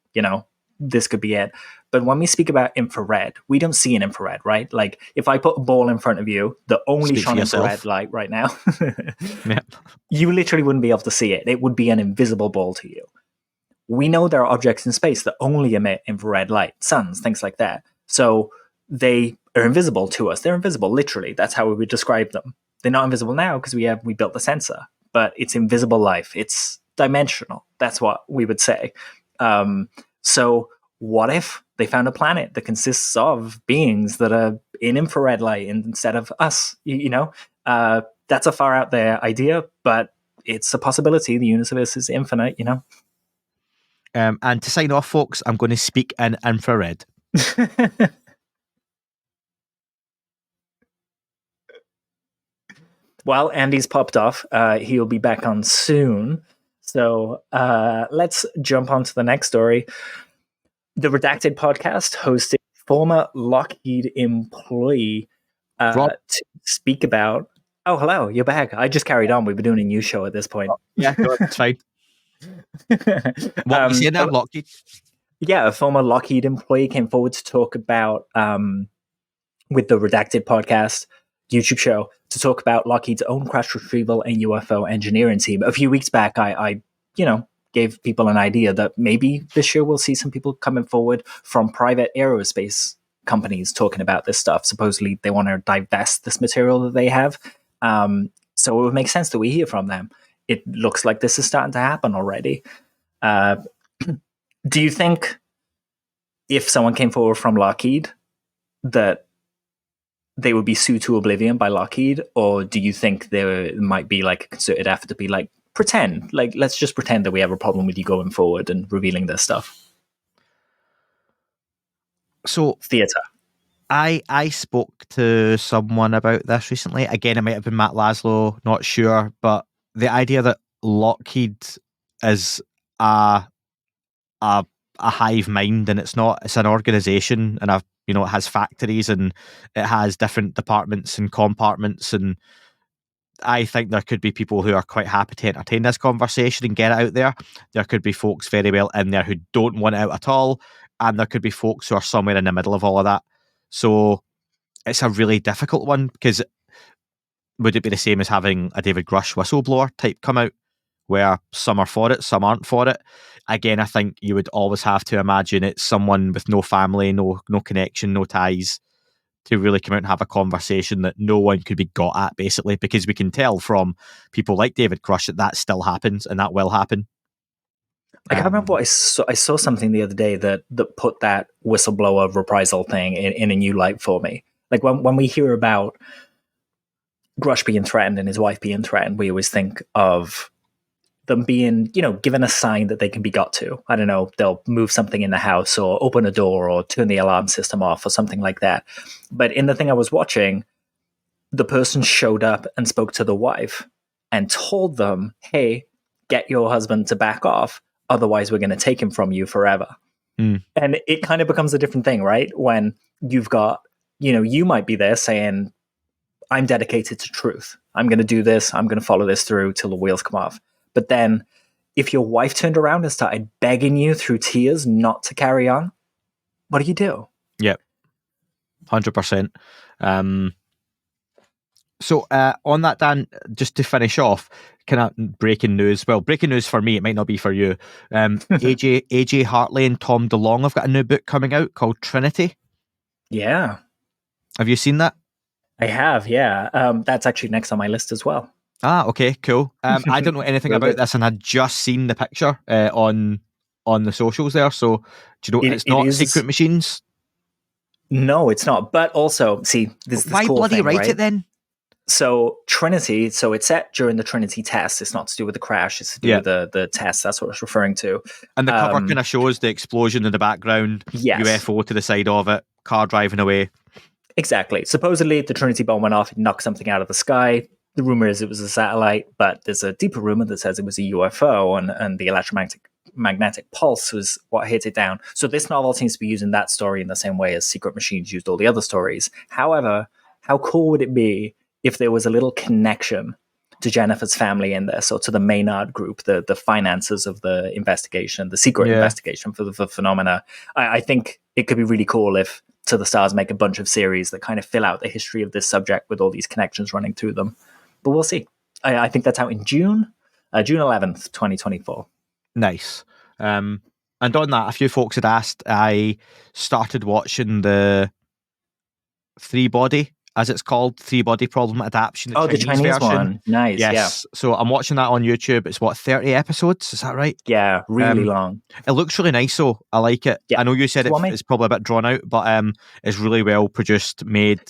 this could be it. But when we speak about infrared, we don't see an infrared, right? Like if I put a ball in front of you, the only shone infrared light right now, you literally wouldn't be able to see it. It would be an invisible ball to you. We know there are objects in space that only emit infrared light, suns, things like that. So they are invisible to us. They're invisible, literally. That's how we would describe them. They're not invisible now because we built the sensor, but it's invisible life. It's dimensional. That's what we would say. So what if they found a planet that consists of beings that are in infrared light instead of us? That's a far out there idea, but it's a possibility. The universe is infinite, And to sign off, folks, I'm going to speak in infrared. Well, Andy's popped off. He'll be back on soon. So let's jump on to the next story. The Redacted podcast hosted former Lockheed employee to speak about... Oh, hello, you're back. I just carried on. We've been doing a news show at this point. Yeah, it's fine. What was you saying there, Lockheed? Yeah, a former Lockheed employee came forward to talk about, with the Redacted podcast YouTube show, to talk about Lockheed's own crash retrieval and UFO engineering team. A few weeks back, I gave people an idea that maybe this year we'll see some people coming forward from private aerospace companies talking about this stuff. Supposedly they want to divest this material that they have. So it would make sense that we hear from them. It looks like this is starting to happen already. Do you think if someone came forward from Lockheed that they would be sued to oblivion by Lockheed? Or do you think there might be like a concerted effort to be like, let's just pretend that we have a problem with you going forward and revealing this stuff? So theater. I spoke to someone about this recently. Again, it might have been Matt Laslo, not sure, but the idea that Lockheed is a hive mind, and it's an organization, and it has factories and it has different departments and compartments, and I think there could be people who are quite happy to entertain this conversation and get it out there. There could be folks very well in there who don't want it out at all, and there could be folks who are somewhere in the middle of all of that. So it's a really difficult one, because would it be the same as having a David Grusch whistleblower type come out, where some are for it, some aren't for it? Again, I think you would always have to imagine it's someone with no family, no connection, no ties, to really come out and have a conversation that no one could be got at, basically, because we can tell from people like David Grusch that still happens, and that will happen. Like, I remember I saw something the other day that put that whistleblower reprisal thing in a new light for me. Like when we hear about Grusch being threatened and his wife being threatened, we always think of them being, given a sign that they can be got to. I don't know, they'll move something in the house or open a door or turn the alarm system off or something like that. But in the thing I was watching, the person showed up and spoke to the wife and told them, hey, get your husband to back off. Otherwise, we're going to take him from you forever. And it kind of becomes a different thing, right? When you've got, you might be there saying, I'm dedicated to truth. I'm going to do this. I'm going to follow this through till the wheels come off. But then if your wife turned around and started begging you through tears not to carry on, what do you do? Yep. 100%. So on that, Dan, just to finish off, kind of breaking news. Well, breaking news for me, it might not be for you. AJ Hartley and Tom DeLonge have got a new book coming out called Trinity. Yeah. Have you seen that? I have, yeah. That's actually next on my list as well. Ah, okay, cool. I don't know anything about this, and I'd just seen the picture on the socials there. So, do you know it's not Secret Machines? No, it's not. But also, see, this why cool bloody thing, write right? it then? So Trinity, it's set during the Trinity test. It's not to do with the crash. It's to do with the test. That's what it's referring to. And the cover kind of shows the explosion in the background. Yes. UFO to the side of it. Car driving away. Exactly. Supposedly, the Trinity bomb went off. It knocked something out of the sky. The rumor is it was a satellite, but there's a deeper rumor that says it was a UFO, and the electromagnetic pulse was what hit it down. So this novel seems to be using that story in the same way as Secret Machines used all the other stories. However, how cool would it be if there was a little connection to Jennifer's family in this, or to the Maynard group, the financiers of the investigation, the secret investigation for the phenomena. I think it could be really cool if To the Stars make a bunch of series that kind of fill out the history of this subject with all these connections running through them. But we'll see. I think that's out in June 11th, 2024. Nice. And on that, a few folks had asked, I started watching the Three Body, as it's called, Three Body Problem Adaptation. The Chinese version. one. Nice, yes. Yeah. So I'm watching that on YouTube. It's 30 episodes? Is that right? Yeah, really long. It looks really nice, so I like it. Yeah. I know you said it's probably a bit drawn out, but it's really well produced, made,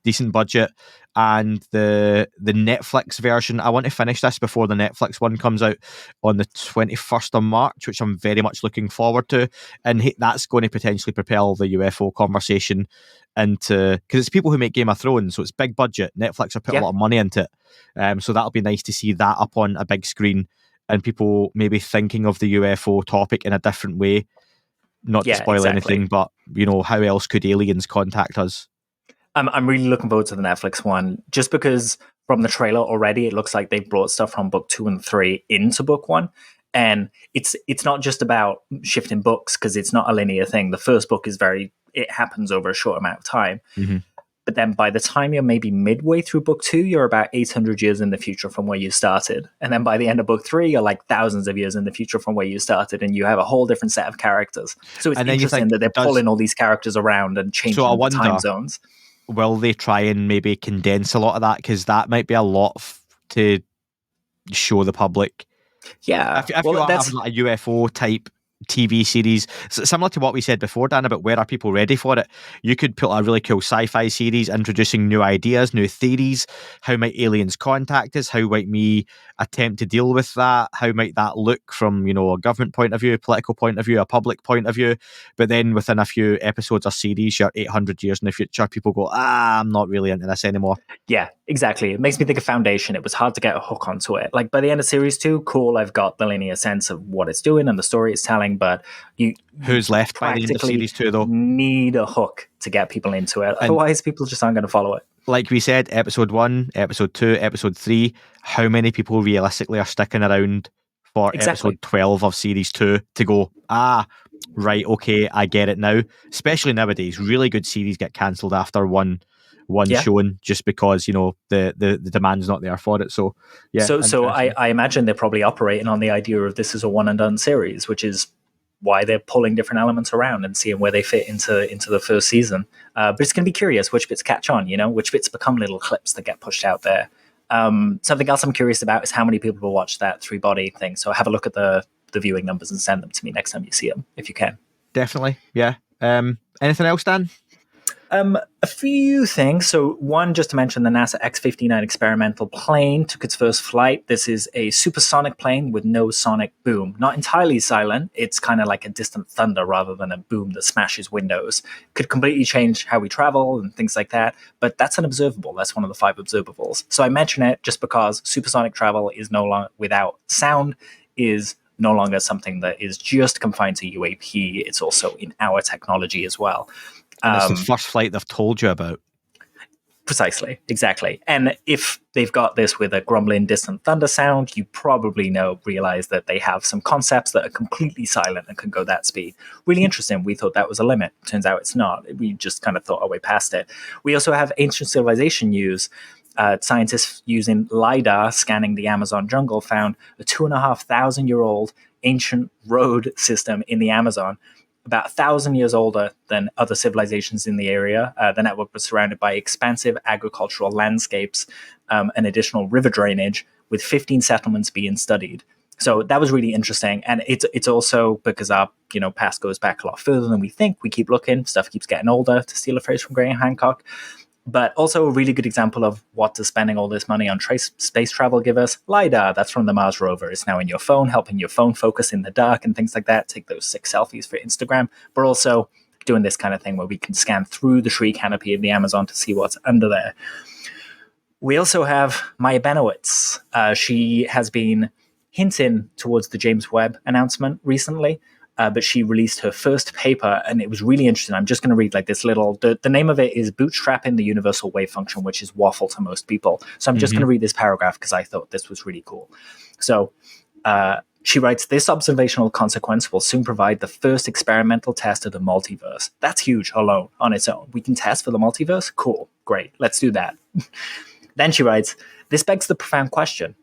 decent budget. And the Netflix version, I want to finish this before the Netflix one comes out on the 21st of March, which I'm very much looking forward to. And that's going to potentially propel the UFO conversation into, because it's people who make Game of Thrones, so it's big budget. Netflix are putting a lot of money into it. So that'll be nice to see that up on a big screen and people maybe thinking of the UFO topic in a different way. Not to spoil anything, but, how else could aliens contact us? I'm really looking forward to the Netflix one, just because from the trailer already, it looks like they've brought stuff from book 2 and 3 into book 1. And it's not just about shifting books, because it's not a linear thing. The first book is it happens over a short amount of time. Mm-hmm. But then by the time you're maybe midway through book 2, you're about 800 years in the future from where you started. And then by the end of book 3, you're like thousands of years in the future from where you started, and you have a whole different set of characters. So it's interesting that they're pulling all these characters around and changing the time zones. Will they try and maybe condense a lot of that? Because that might be a lot to show the public. Yeah. If you are having like a UFO type TV series, similar to what we said before, Dan, about where are people ready for it, you could put a really cool sci-fi series introducing new ideas, new theories. How might aliens contact us? How might we attempt to deal with that? How might that look from, a government point of view, a political point of view, a public point of view? But then within a few episodes or series, you're 800 years in the future, people go, I'm not really into this anymore. Yeah, exactly. It makes me think of Foundation. It was hard to get a hook onto it. Like by the end of series 2, cool, I've got the linear sense of what it's doing and the story it's telling, but who's left by the end of series 2 though? Need a hook to get people into it. Otherwise, people just aren't going to follow it. Like we said, episode 1, episode 2, episode 3, how many people realistically are sticking around for episode 12 of series 2 to go, right, okay, I get it now. Especially nowadays, really good series get cancelled after one showing, just because the demand's not there for it. So I imagine they're probably operating on the idea of this is a one and done series, which is why they're pulling different elements around and seeing where they fit into the first season. But it's going to be curious which bits catch on, which bits become little clips that get pushed out there. Something else I'm curious about is how many people will watch that 3-body thing. So have a look at the viewing numbers and send them to me next time you see them, if you can. Definitely, yeah. Anything else, Dan? A few things. So one, just to mention, the NASA X-59 experimental plane took its first flight. This is a supersonic plane with no sonic boom. Not entirely silent. It's kind of like a distant thunder rather than a boom that smashes windows. Could completely change how we travel and things like that. But that's an observable. That's one of the 5 observables. So I mention it just because supersonic travel is no longer without sound, is no longer something that is just confined to UAP. It's also in our technology as well. And it's the first flight they've told you about. Precisely, exactly. And if they've got this with a grumbling, distant thunder sound, you probably realize that they have some concepts that are completely silent and can go that speed. Really interesting. We thought that was a limit. Turns out it's not. We just kind of thought our way past it. We also have ancient civilization news. Scientists using LIDAR scanning the Amazon jungle found a 2,500-year-old ancient road system in the Amazon, about 1,000 years older than other civilizations in the area. The network was surrounded by expansive agricultural landscapes and additional river drainage, with 15 settlements being studied. So that was really interesting. And it's also because our past goes back a lot further than we think. We keep looking, stuff keeps getting older, to steal a phrase from Graham Hancock. But also a really good example of what does spending all this money on space travel give us? LIDAR, that's from the Mars rover. It's now in your phone, helping your phone focus in the dark and things like that. Take those 6 selfies for Instagram. But also doing this kind of thing where we can scan through the tree canopy of the Amazon to see what's under there. We also have Maya Benowitz. She has been hinting towards the James Webb announcement recently. but she released her first paper, and it was really interesting. I'm just going to read like this little. The name of it is "Bootstrapping the Universal Wave Function," which is waffle to most people. So I'm just going to read this paragraph because I thought this was really cool. So she writes, "This observational consequence will soon provide the first experimental test of the multiverse." That's huge alone on its own. We can test for the multiverse? Cool. Great. Let's do that. Then she writes, "This begs the profound question.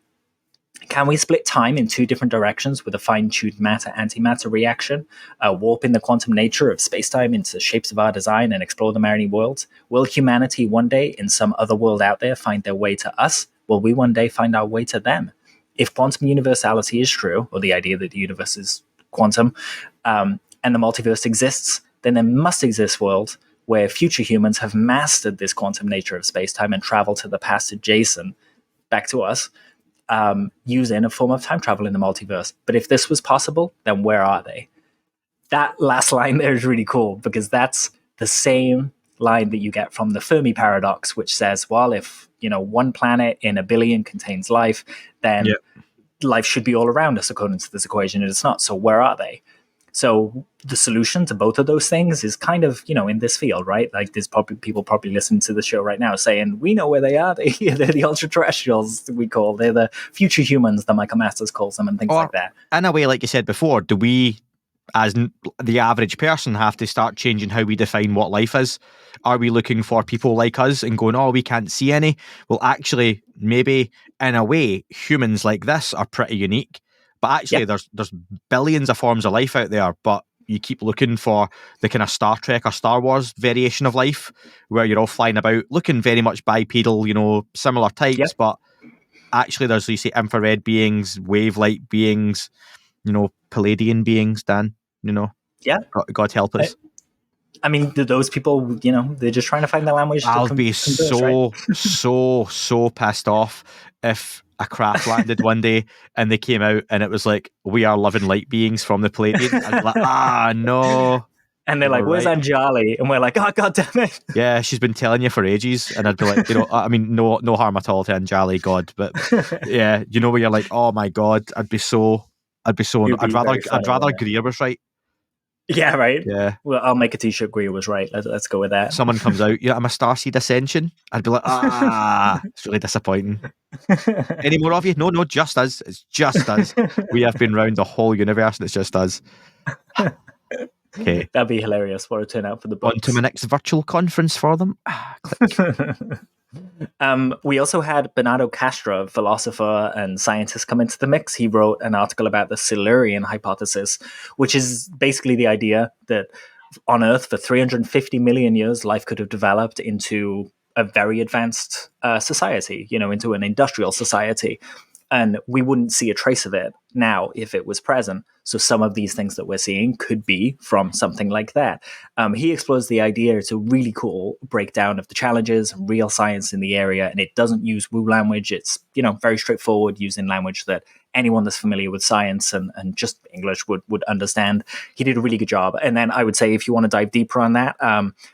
Can we split time in two different directions with a fine-tuned matter-antimatter reaction, warping the quantum nature of space-time into shapes of our design and explore the many worlds? Will humanity one day in some other world out there find their way to us? Will we one day find our way to them? If quantum universality is true, or the idea that the universe is quantum, and the multiverse exists, then there must exist worlds where future humans have mastered this quantum nature of space-time and travel to the past adjacent back to us, using a form of time travel in the multiverse. But if this was possible, then where are they?" That last line there is really cool because that's the same line that you get from the Fermi paradox, which says, well, if one planet in a billion contains life, then life should be all around us according to this equation, and it's not. So where are they? So the solution to both of those things is kind of, in this field, right? Like there's probably people listening to the show right now saying, we know where they are. They're the ultra-terrestrials, we call. They're the future humans, that Michael Masters calls them, and things like that. In a way, like you said before, do we, as the average person, have to start changing how we define what life is? Are we looking for people like us and going, oh, we can't see any? Well, actually, maybe in a way, humans like this are pretty unique. But actually, there's billions of forms of life out there, but you keep looking for the kind of Star Trek or Star Wars variation of life, where you're all flying about, looking very much bipedal, similar types, but actually there's, you say, infrared beings, wave-light beings, Palladian beings, Dan, Yeah. God help us. I mean, those people, they're just trying to find the language. I'll be so pissed off if a craft landed one day and they came out and it was like, we are living light beings from the Palladian. I'd be like, no. And they're like, where's Anjali? And we're like, oh, God damn it. Yeah, she's been telling you for ages. And I'd be like, I mean, no harm at all to Anjali, God. But yeah, where you're like, oh my God, I'd rather Greer was right. Yeah, right. Yeah. Well, I'll make a t-shirt. Greer was right. Let's go with that. Someone comes out, I'm a Starseed Ascension. I'd be like, it's really disappointing. Any more of you? No, just us. It's just us. We have been round the whole universe, and it's just us. Okay. That'd be hilarious. What a turnout for the books. On to my next virtual conference for them. We also had Bernardo Kastrup, philosopher and scientist, come into the mix. He wrote an article about the Silurian hypothesis, which is basically the idea that on Earth for 350 million years, life could have developed into a very advanced society, into an industrial society. And we wouldn't see a trace of it now if it was present. So some of these things that we're seeing could be from something like that. He explores the idea. It's a really cool breakdown of the challenges and real science in the area. And it doesn't use woo language. It's, very straightforward, using language that anyone that's familiar with science and just English would understand. He did a really good job. And then I would say, if you want to dive deeper on that,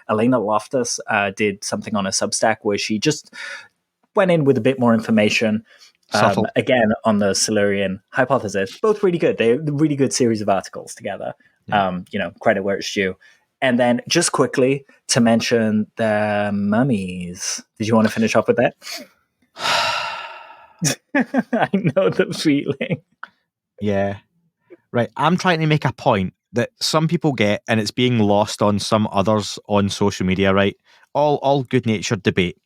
Alaina Loftus did something on a Substack where she just went in with a bit more information. Again, on the Silurian hypothesis, both really good. They're a really good series of articles together. Yeah. Credit where it's due. And then just quickly to mention the mummies. Did you want to finish up with that? I know the feeling. Yeah. Right. I'm trying to make a point that some people get, and it's being lost on some others on social media, right? All good-natured debate.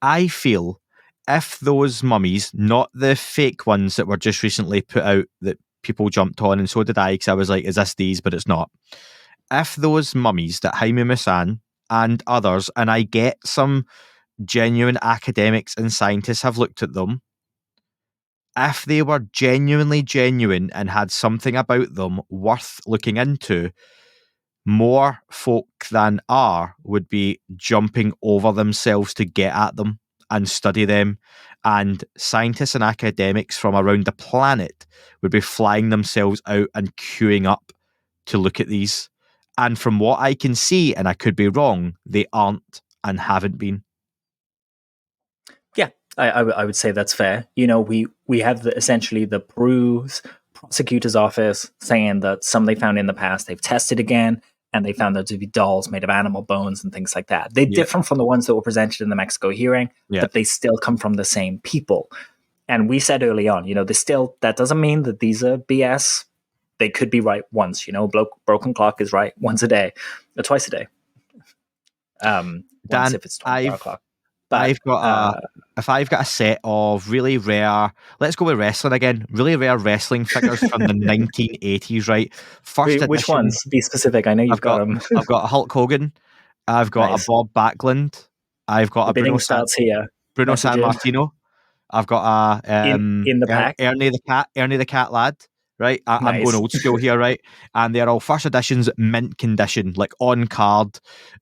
I feel if those mummies, not the fake ones that were just recently put out that people jumped on, and so did I, because I was like, is this these? But it's not. If those mummies that Jaime Maussan and others, and I get some genuine academics and scientists have looked at them, if they were genuinely genuine and had something about them worth looking into, more folk than are would be jumping over themselves to get at them and study them, and scientists and academics from around the planet would be flying themselves out and queuing up to look at these. And from what I can see, and I could be wrong, they aren't and haven't been. Yeah, I would say that's fair. We have essentially the prosecutor's office saying that some they found in the past they've tested again, and they found there to be dolls made of animal bones and things like that. They're different from the ones that were presented in the Mexico hearing, but they still come from the same people. And we said early on, that doesn't mean that these are BS. They could be right once, broken clock is right once a day or twice a day. Dan, once if it's 24 o'clock. But, if I've got a set of really rare, let's go with wrestling again, really rare wrestling figures from the 1980s, right? Which ones? Be specific. I know you've got them. I've got a Hulk Hogan. I've got a Bob Backlund. I've got a Bruno San Martino. I've got a in the pack. Ernie the cat lad. Right, I'm going old school here, right? And they're all first editions, mint condition, like on card,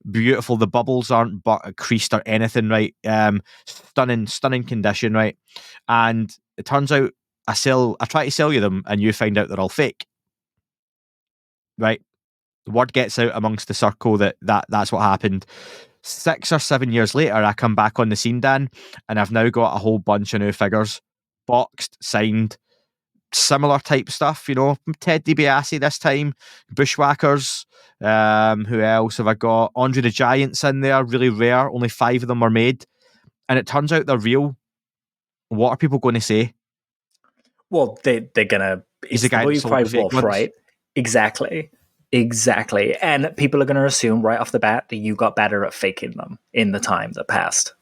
beautiful. The bubbles aren't creased or anything, right? Stunning condition, right? And it turns out I try to sell you them, and you find out they're all fake, right? The word gets out amongst the circle that's what happened. 6 or 7 years later, I come back on the scene, Dan, and I've now got a whole bunch of new figures, boxed, signed. Similar type stuff, Ted DiBiase this time, Bushwhackers. Who else have I got? Andre the Giant's in there, really rare. Only 5 of them are made, and it turns out they're real. What are people going to say? Well, they're gonna. He's the guy who cry wolf, right? Exactly. And people are going to assume right off the bat that you got better at faking them in the time that passed.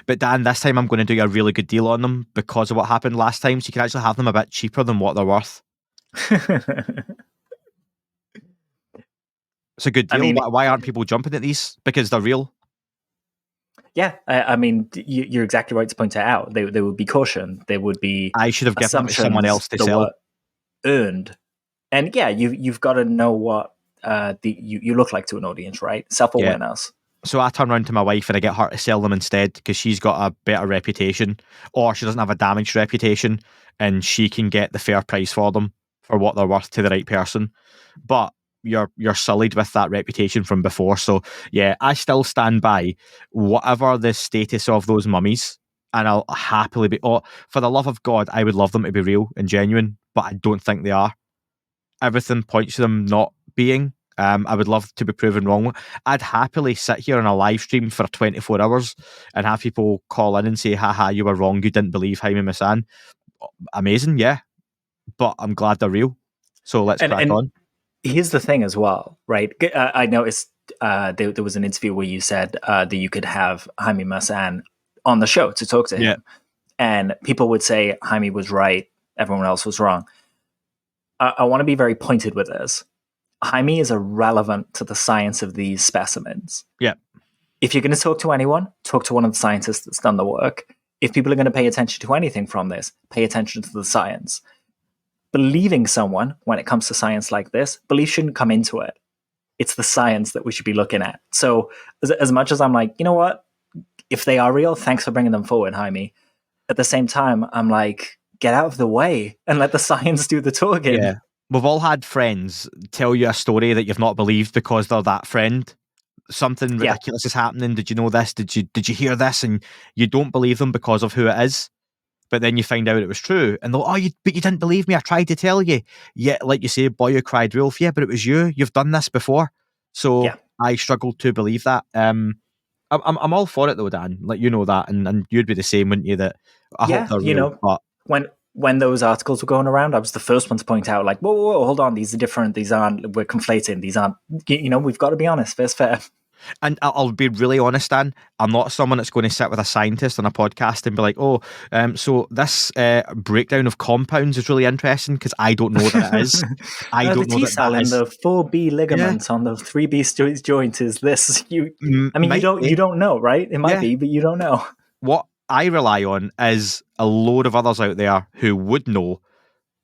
But Dan, this time I'm going to do a really good deal on them because of what happened last time, so you can actually have them a bit cheaper than what they're worth. It's a good deal. Why aren't people jumping at these? Because they're real. Yeah, I mean, you're exactly right to point it out. There would be caution. There would be I should have given them to someone else to sell. Earned. And yeah, you've got to know what you look like to an audience, right? Self-awareness. Yeah. So I turn around to my wife and I get her to sell them instead because she's got a better reputation, or she doesn't have a damaged reputation, and she can get the fair price for them for what they're worth to the right person. But you're sullied with that reputation from before. So yeah, I still stand by whatever the status of those mummies, and I'll happily be. Oh, for the love of God, I would love them to be real and genuine, but I don't think they are. Everything points to them not being. I would love to be proven wrong. I'd happily sit here on a live stream for 24 hours and have people call in and say, haha, you were wrong, you didn't believe Jaime Maussan. Amazing, yeah. But I'm glad they're real. So let's crack on. Here's the thing as well, right? I noticed there was an interview where you said that you could have Jaime Maussan on the show to talk to him. Yeah. And people would say Jaime was right, everyone else was wrong. I want to be very pointed with this. Jaime is irrelevant to the science of these specimens. Yeah. If you're going to talk to anyone, talk to one of the scientists that's done the work. If people are going to pay attention to anything from this, pay attention to the science. Believing someone when it comes to science like this, belief shouldn't come into it. It's the science that we should be looking at. So as much as I'm like, you know what? If they are real, thanks for bringing them forward, Jaime. At the same time, I'm like, get out of the way and let the science do the talking. Yeah. We've all had friends tell you a story that you've not believed because they're that friend. Something ridiculous is happening. Did you know this? Did you hear this? And you don't believe them because of who it is. But then you find out it was true. And they'll, but you didn't believe me. I tried to tell you. Yeah, like you say, boy who cried wolf. Yeah, but it was you. You've done this before. So I struggled to believe that. I'm all for it though, Dan. Like, you know that. And you'd be the same, wouldn't you? That I hope they're real, but when those articles were going around, I was the first one to point out, like, whoa, hold on, these are different. These aren't, we're conflating. These aren't, we've got to be honest. It's fair. And I'll be really honest, Dan. I'm not someone that's going to sit with a scientist on a podcast and be like, so this breakdown of compounds is really interesting because I don't know what it is. I don't know that and the 4B ligaments on the 3B joint is this. You don't know, right? It might be, but you don't know. What I rely on is a load of others out there who would know,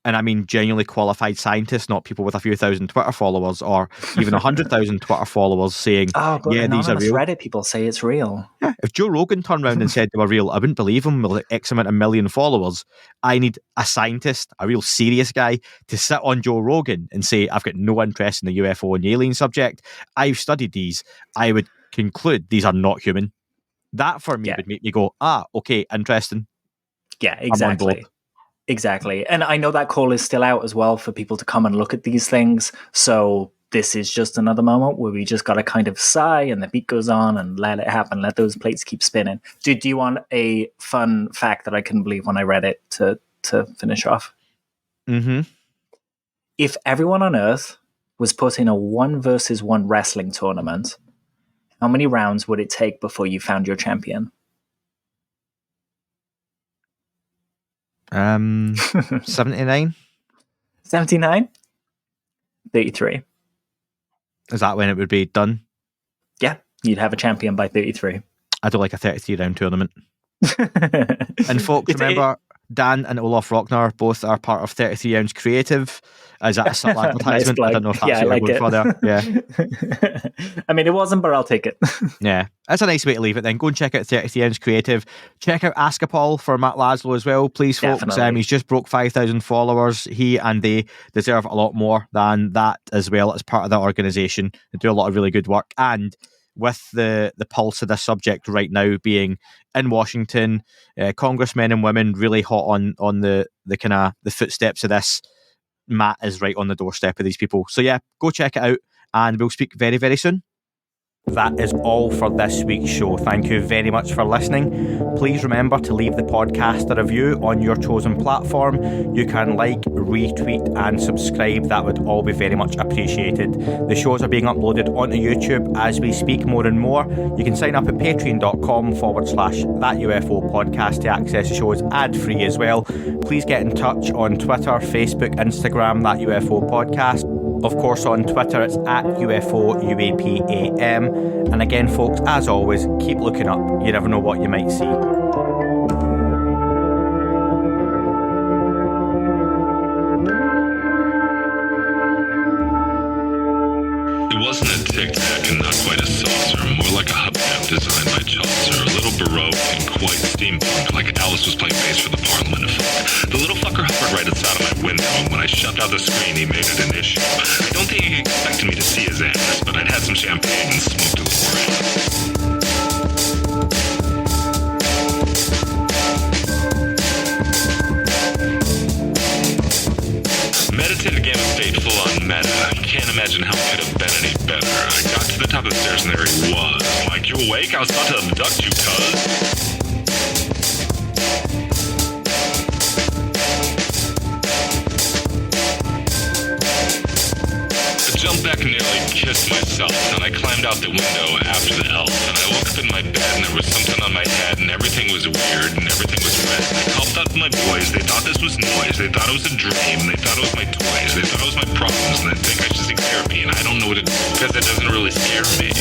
and I mean genuinely qualified scientists, not people with a few thousand Twitter followers or even 100,000 Twitter followers saying, these are real. Reddit people say it's real. Yeah, if Joe Rogan turned around and said they were real, I wouldn't believe him with X amount of million followers. I need a scientist, a real serious guy, to sit on Joe Rogan and say, I've got no interest in the UFO and the alien subject. I've studied these. I would conclude these are not human. That for me would make me go, okay, interesting. Yeah, exactly. Exactly. And I know that call is still out as well for people to come and look at these things. So this is just another moment where we just got to kind of sigh and the beat goes on and let it happen. Let those plates keep spinning. Do you want a fun fact that I couldn't believe when I read it to finish off? Mm-hmm. If everyone on Earth was put in a 1-versus-1 wrestling tournament, how many rounds would it take before you found your champion? 79. 79? 33. Is that when it would be done? Yeah, you'd have a champion by 33. I don't like a 33-round tournament. And folks, remember, Dan and Olaf Rockner both are part of 33 Ounce Creative. Is that a subtle advertisement? Nice, I don't know if that's I like it. for there. Yeah. I mean, it wasn't, but I'll take it. Yeah, that's a nice way to leave it then. Go and check out 33 Ounce Creative. Check out Askapol for Matt Laslo as well, please, folks. He's just broke 5,000 followers. He and they deserve a lot more than that as well as part of that organisation. They do a lot of really good work. And with the pulse of this subject right now being in Washington, congressmen and women really hot on the kind of the footsteps of this, Matt is right on the doorstep of these people. So yeah, go check it out and we'll speak very, very soon. That is all for this week's show. Thank you very much for listening. Please remember to leave the podcast a review on your chosen platform. You can like, retweet and subscribe. That would all be very much appreciated. The shows are being uploaded onto YouTube as we speak more and more. You can sign up at patreon.com/That UFO podcast to access the shows ad-free as well. Please get in touch on Twitter, Facebook, Instagram, That UFO podcast. Of course, on Twitter, it's at UFO UAPAM. And again, folks, as always, keep looking up. You never know what you might see. It wasn't a tic-tac and not quite a saucer, more like a hubcap designed by Chaucer, a little baroque and quite steampunk, like Alice was playing bass for the Parliament of Folk. The little fucker hovered right outside of my window, and when I shoved out the screen, he made it an issue. I don't think he expected me to see his ass, but I'd had some champagne and smoked a little around. Meditative Gamma State full-on meta. Can't imagine how it could have been any better. I got to the top of the stairs and there he was. Like, you awake? I was about to abduct you, cuz. I jumped back and nearly kissed myself, and I climbed out the window after the elf, and I woke up in my bed and there was something on my head and everything was weird and everything was red. I called out to my boys. They thought this was noise. They thought it was a dream. They thought it was my toys. They thought it was my problems, and they think I should seek therapy, and I don't know what it is because it doesn't really scare me.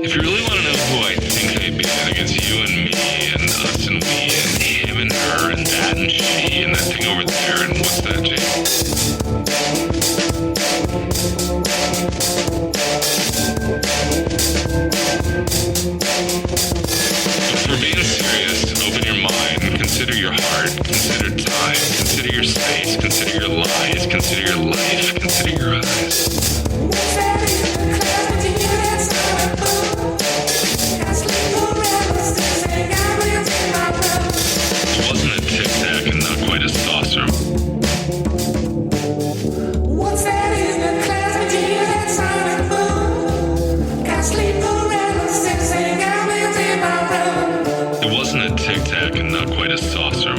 If you really want to know who I think I be, I guess you and me and us and we and him and her and that and she and that thing over there and what's that, Jake? But if we're being serious, open your mind, consider your heart, consider time, consider your space, consider your lies, consider your life, consider your eyes. It wasn't a tic-tac and not quite a saucer. What's that in the clouds between that sun and moon? Can't sleep around, sing ambulance in my room. It wasn't a tic-tac and not quite a saucer.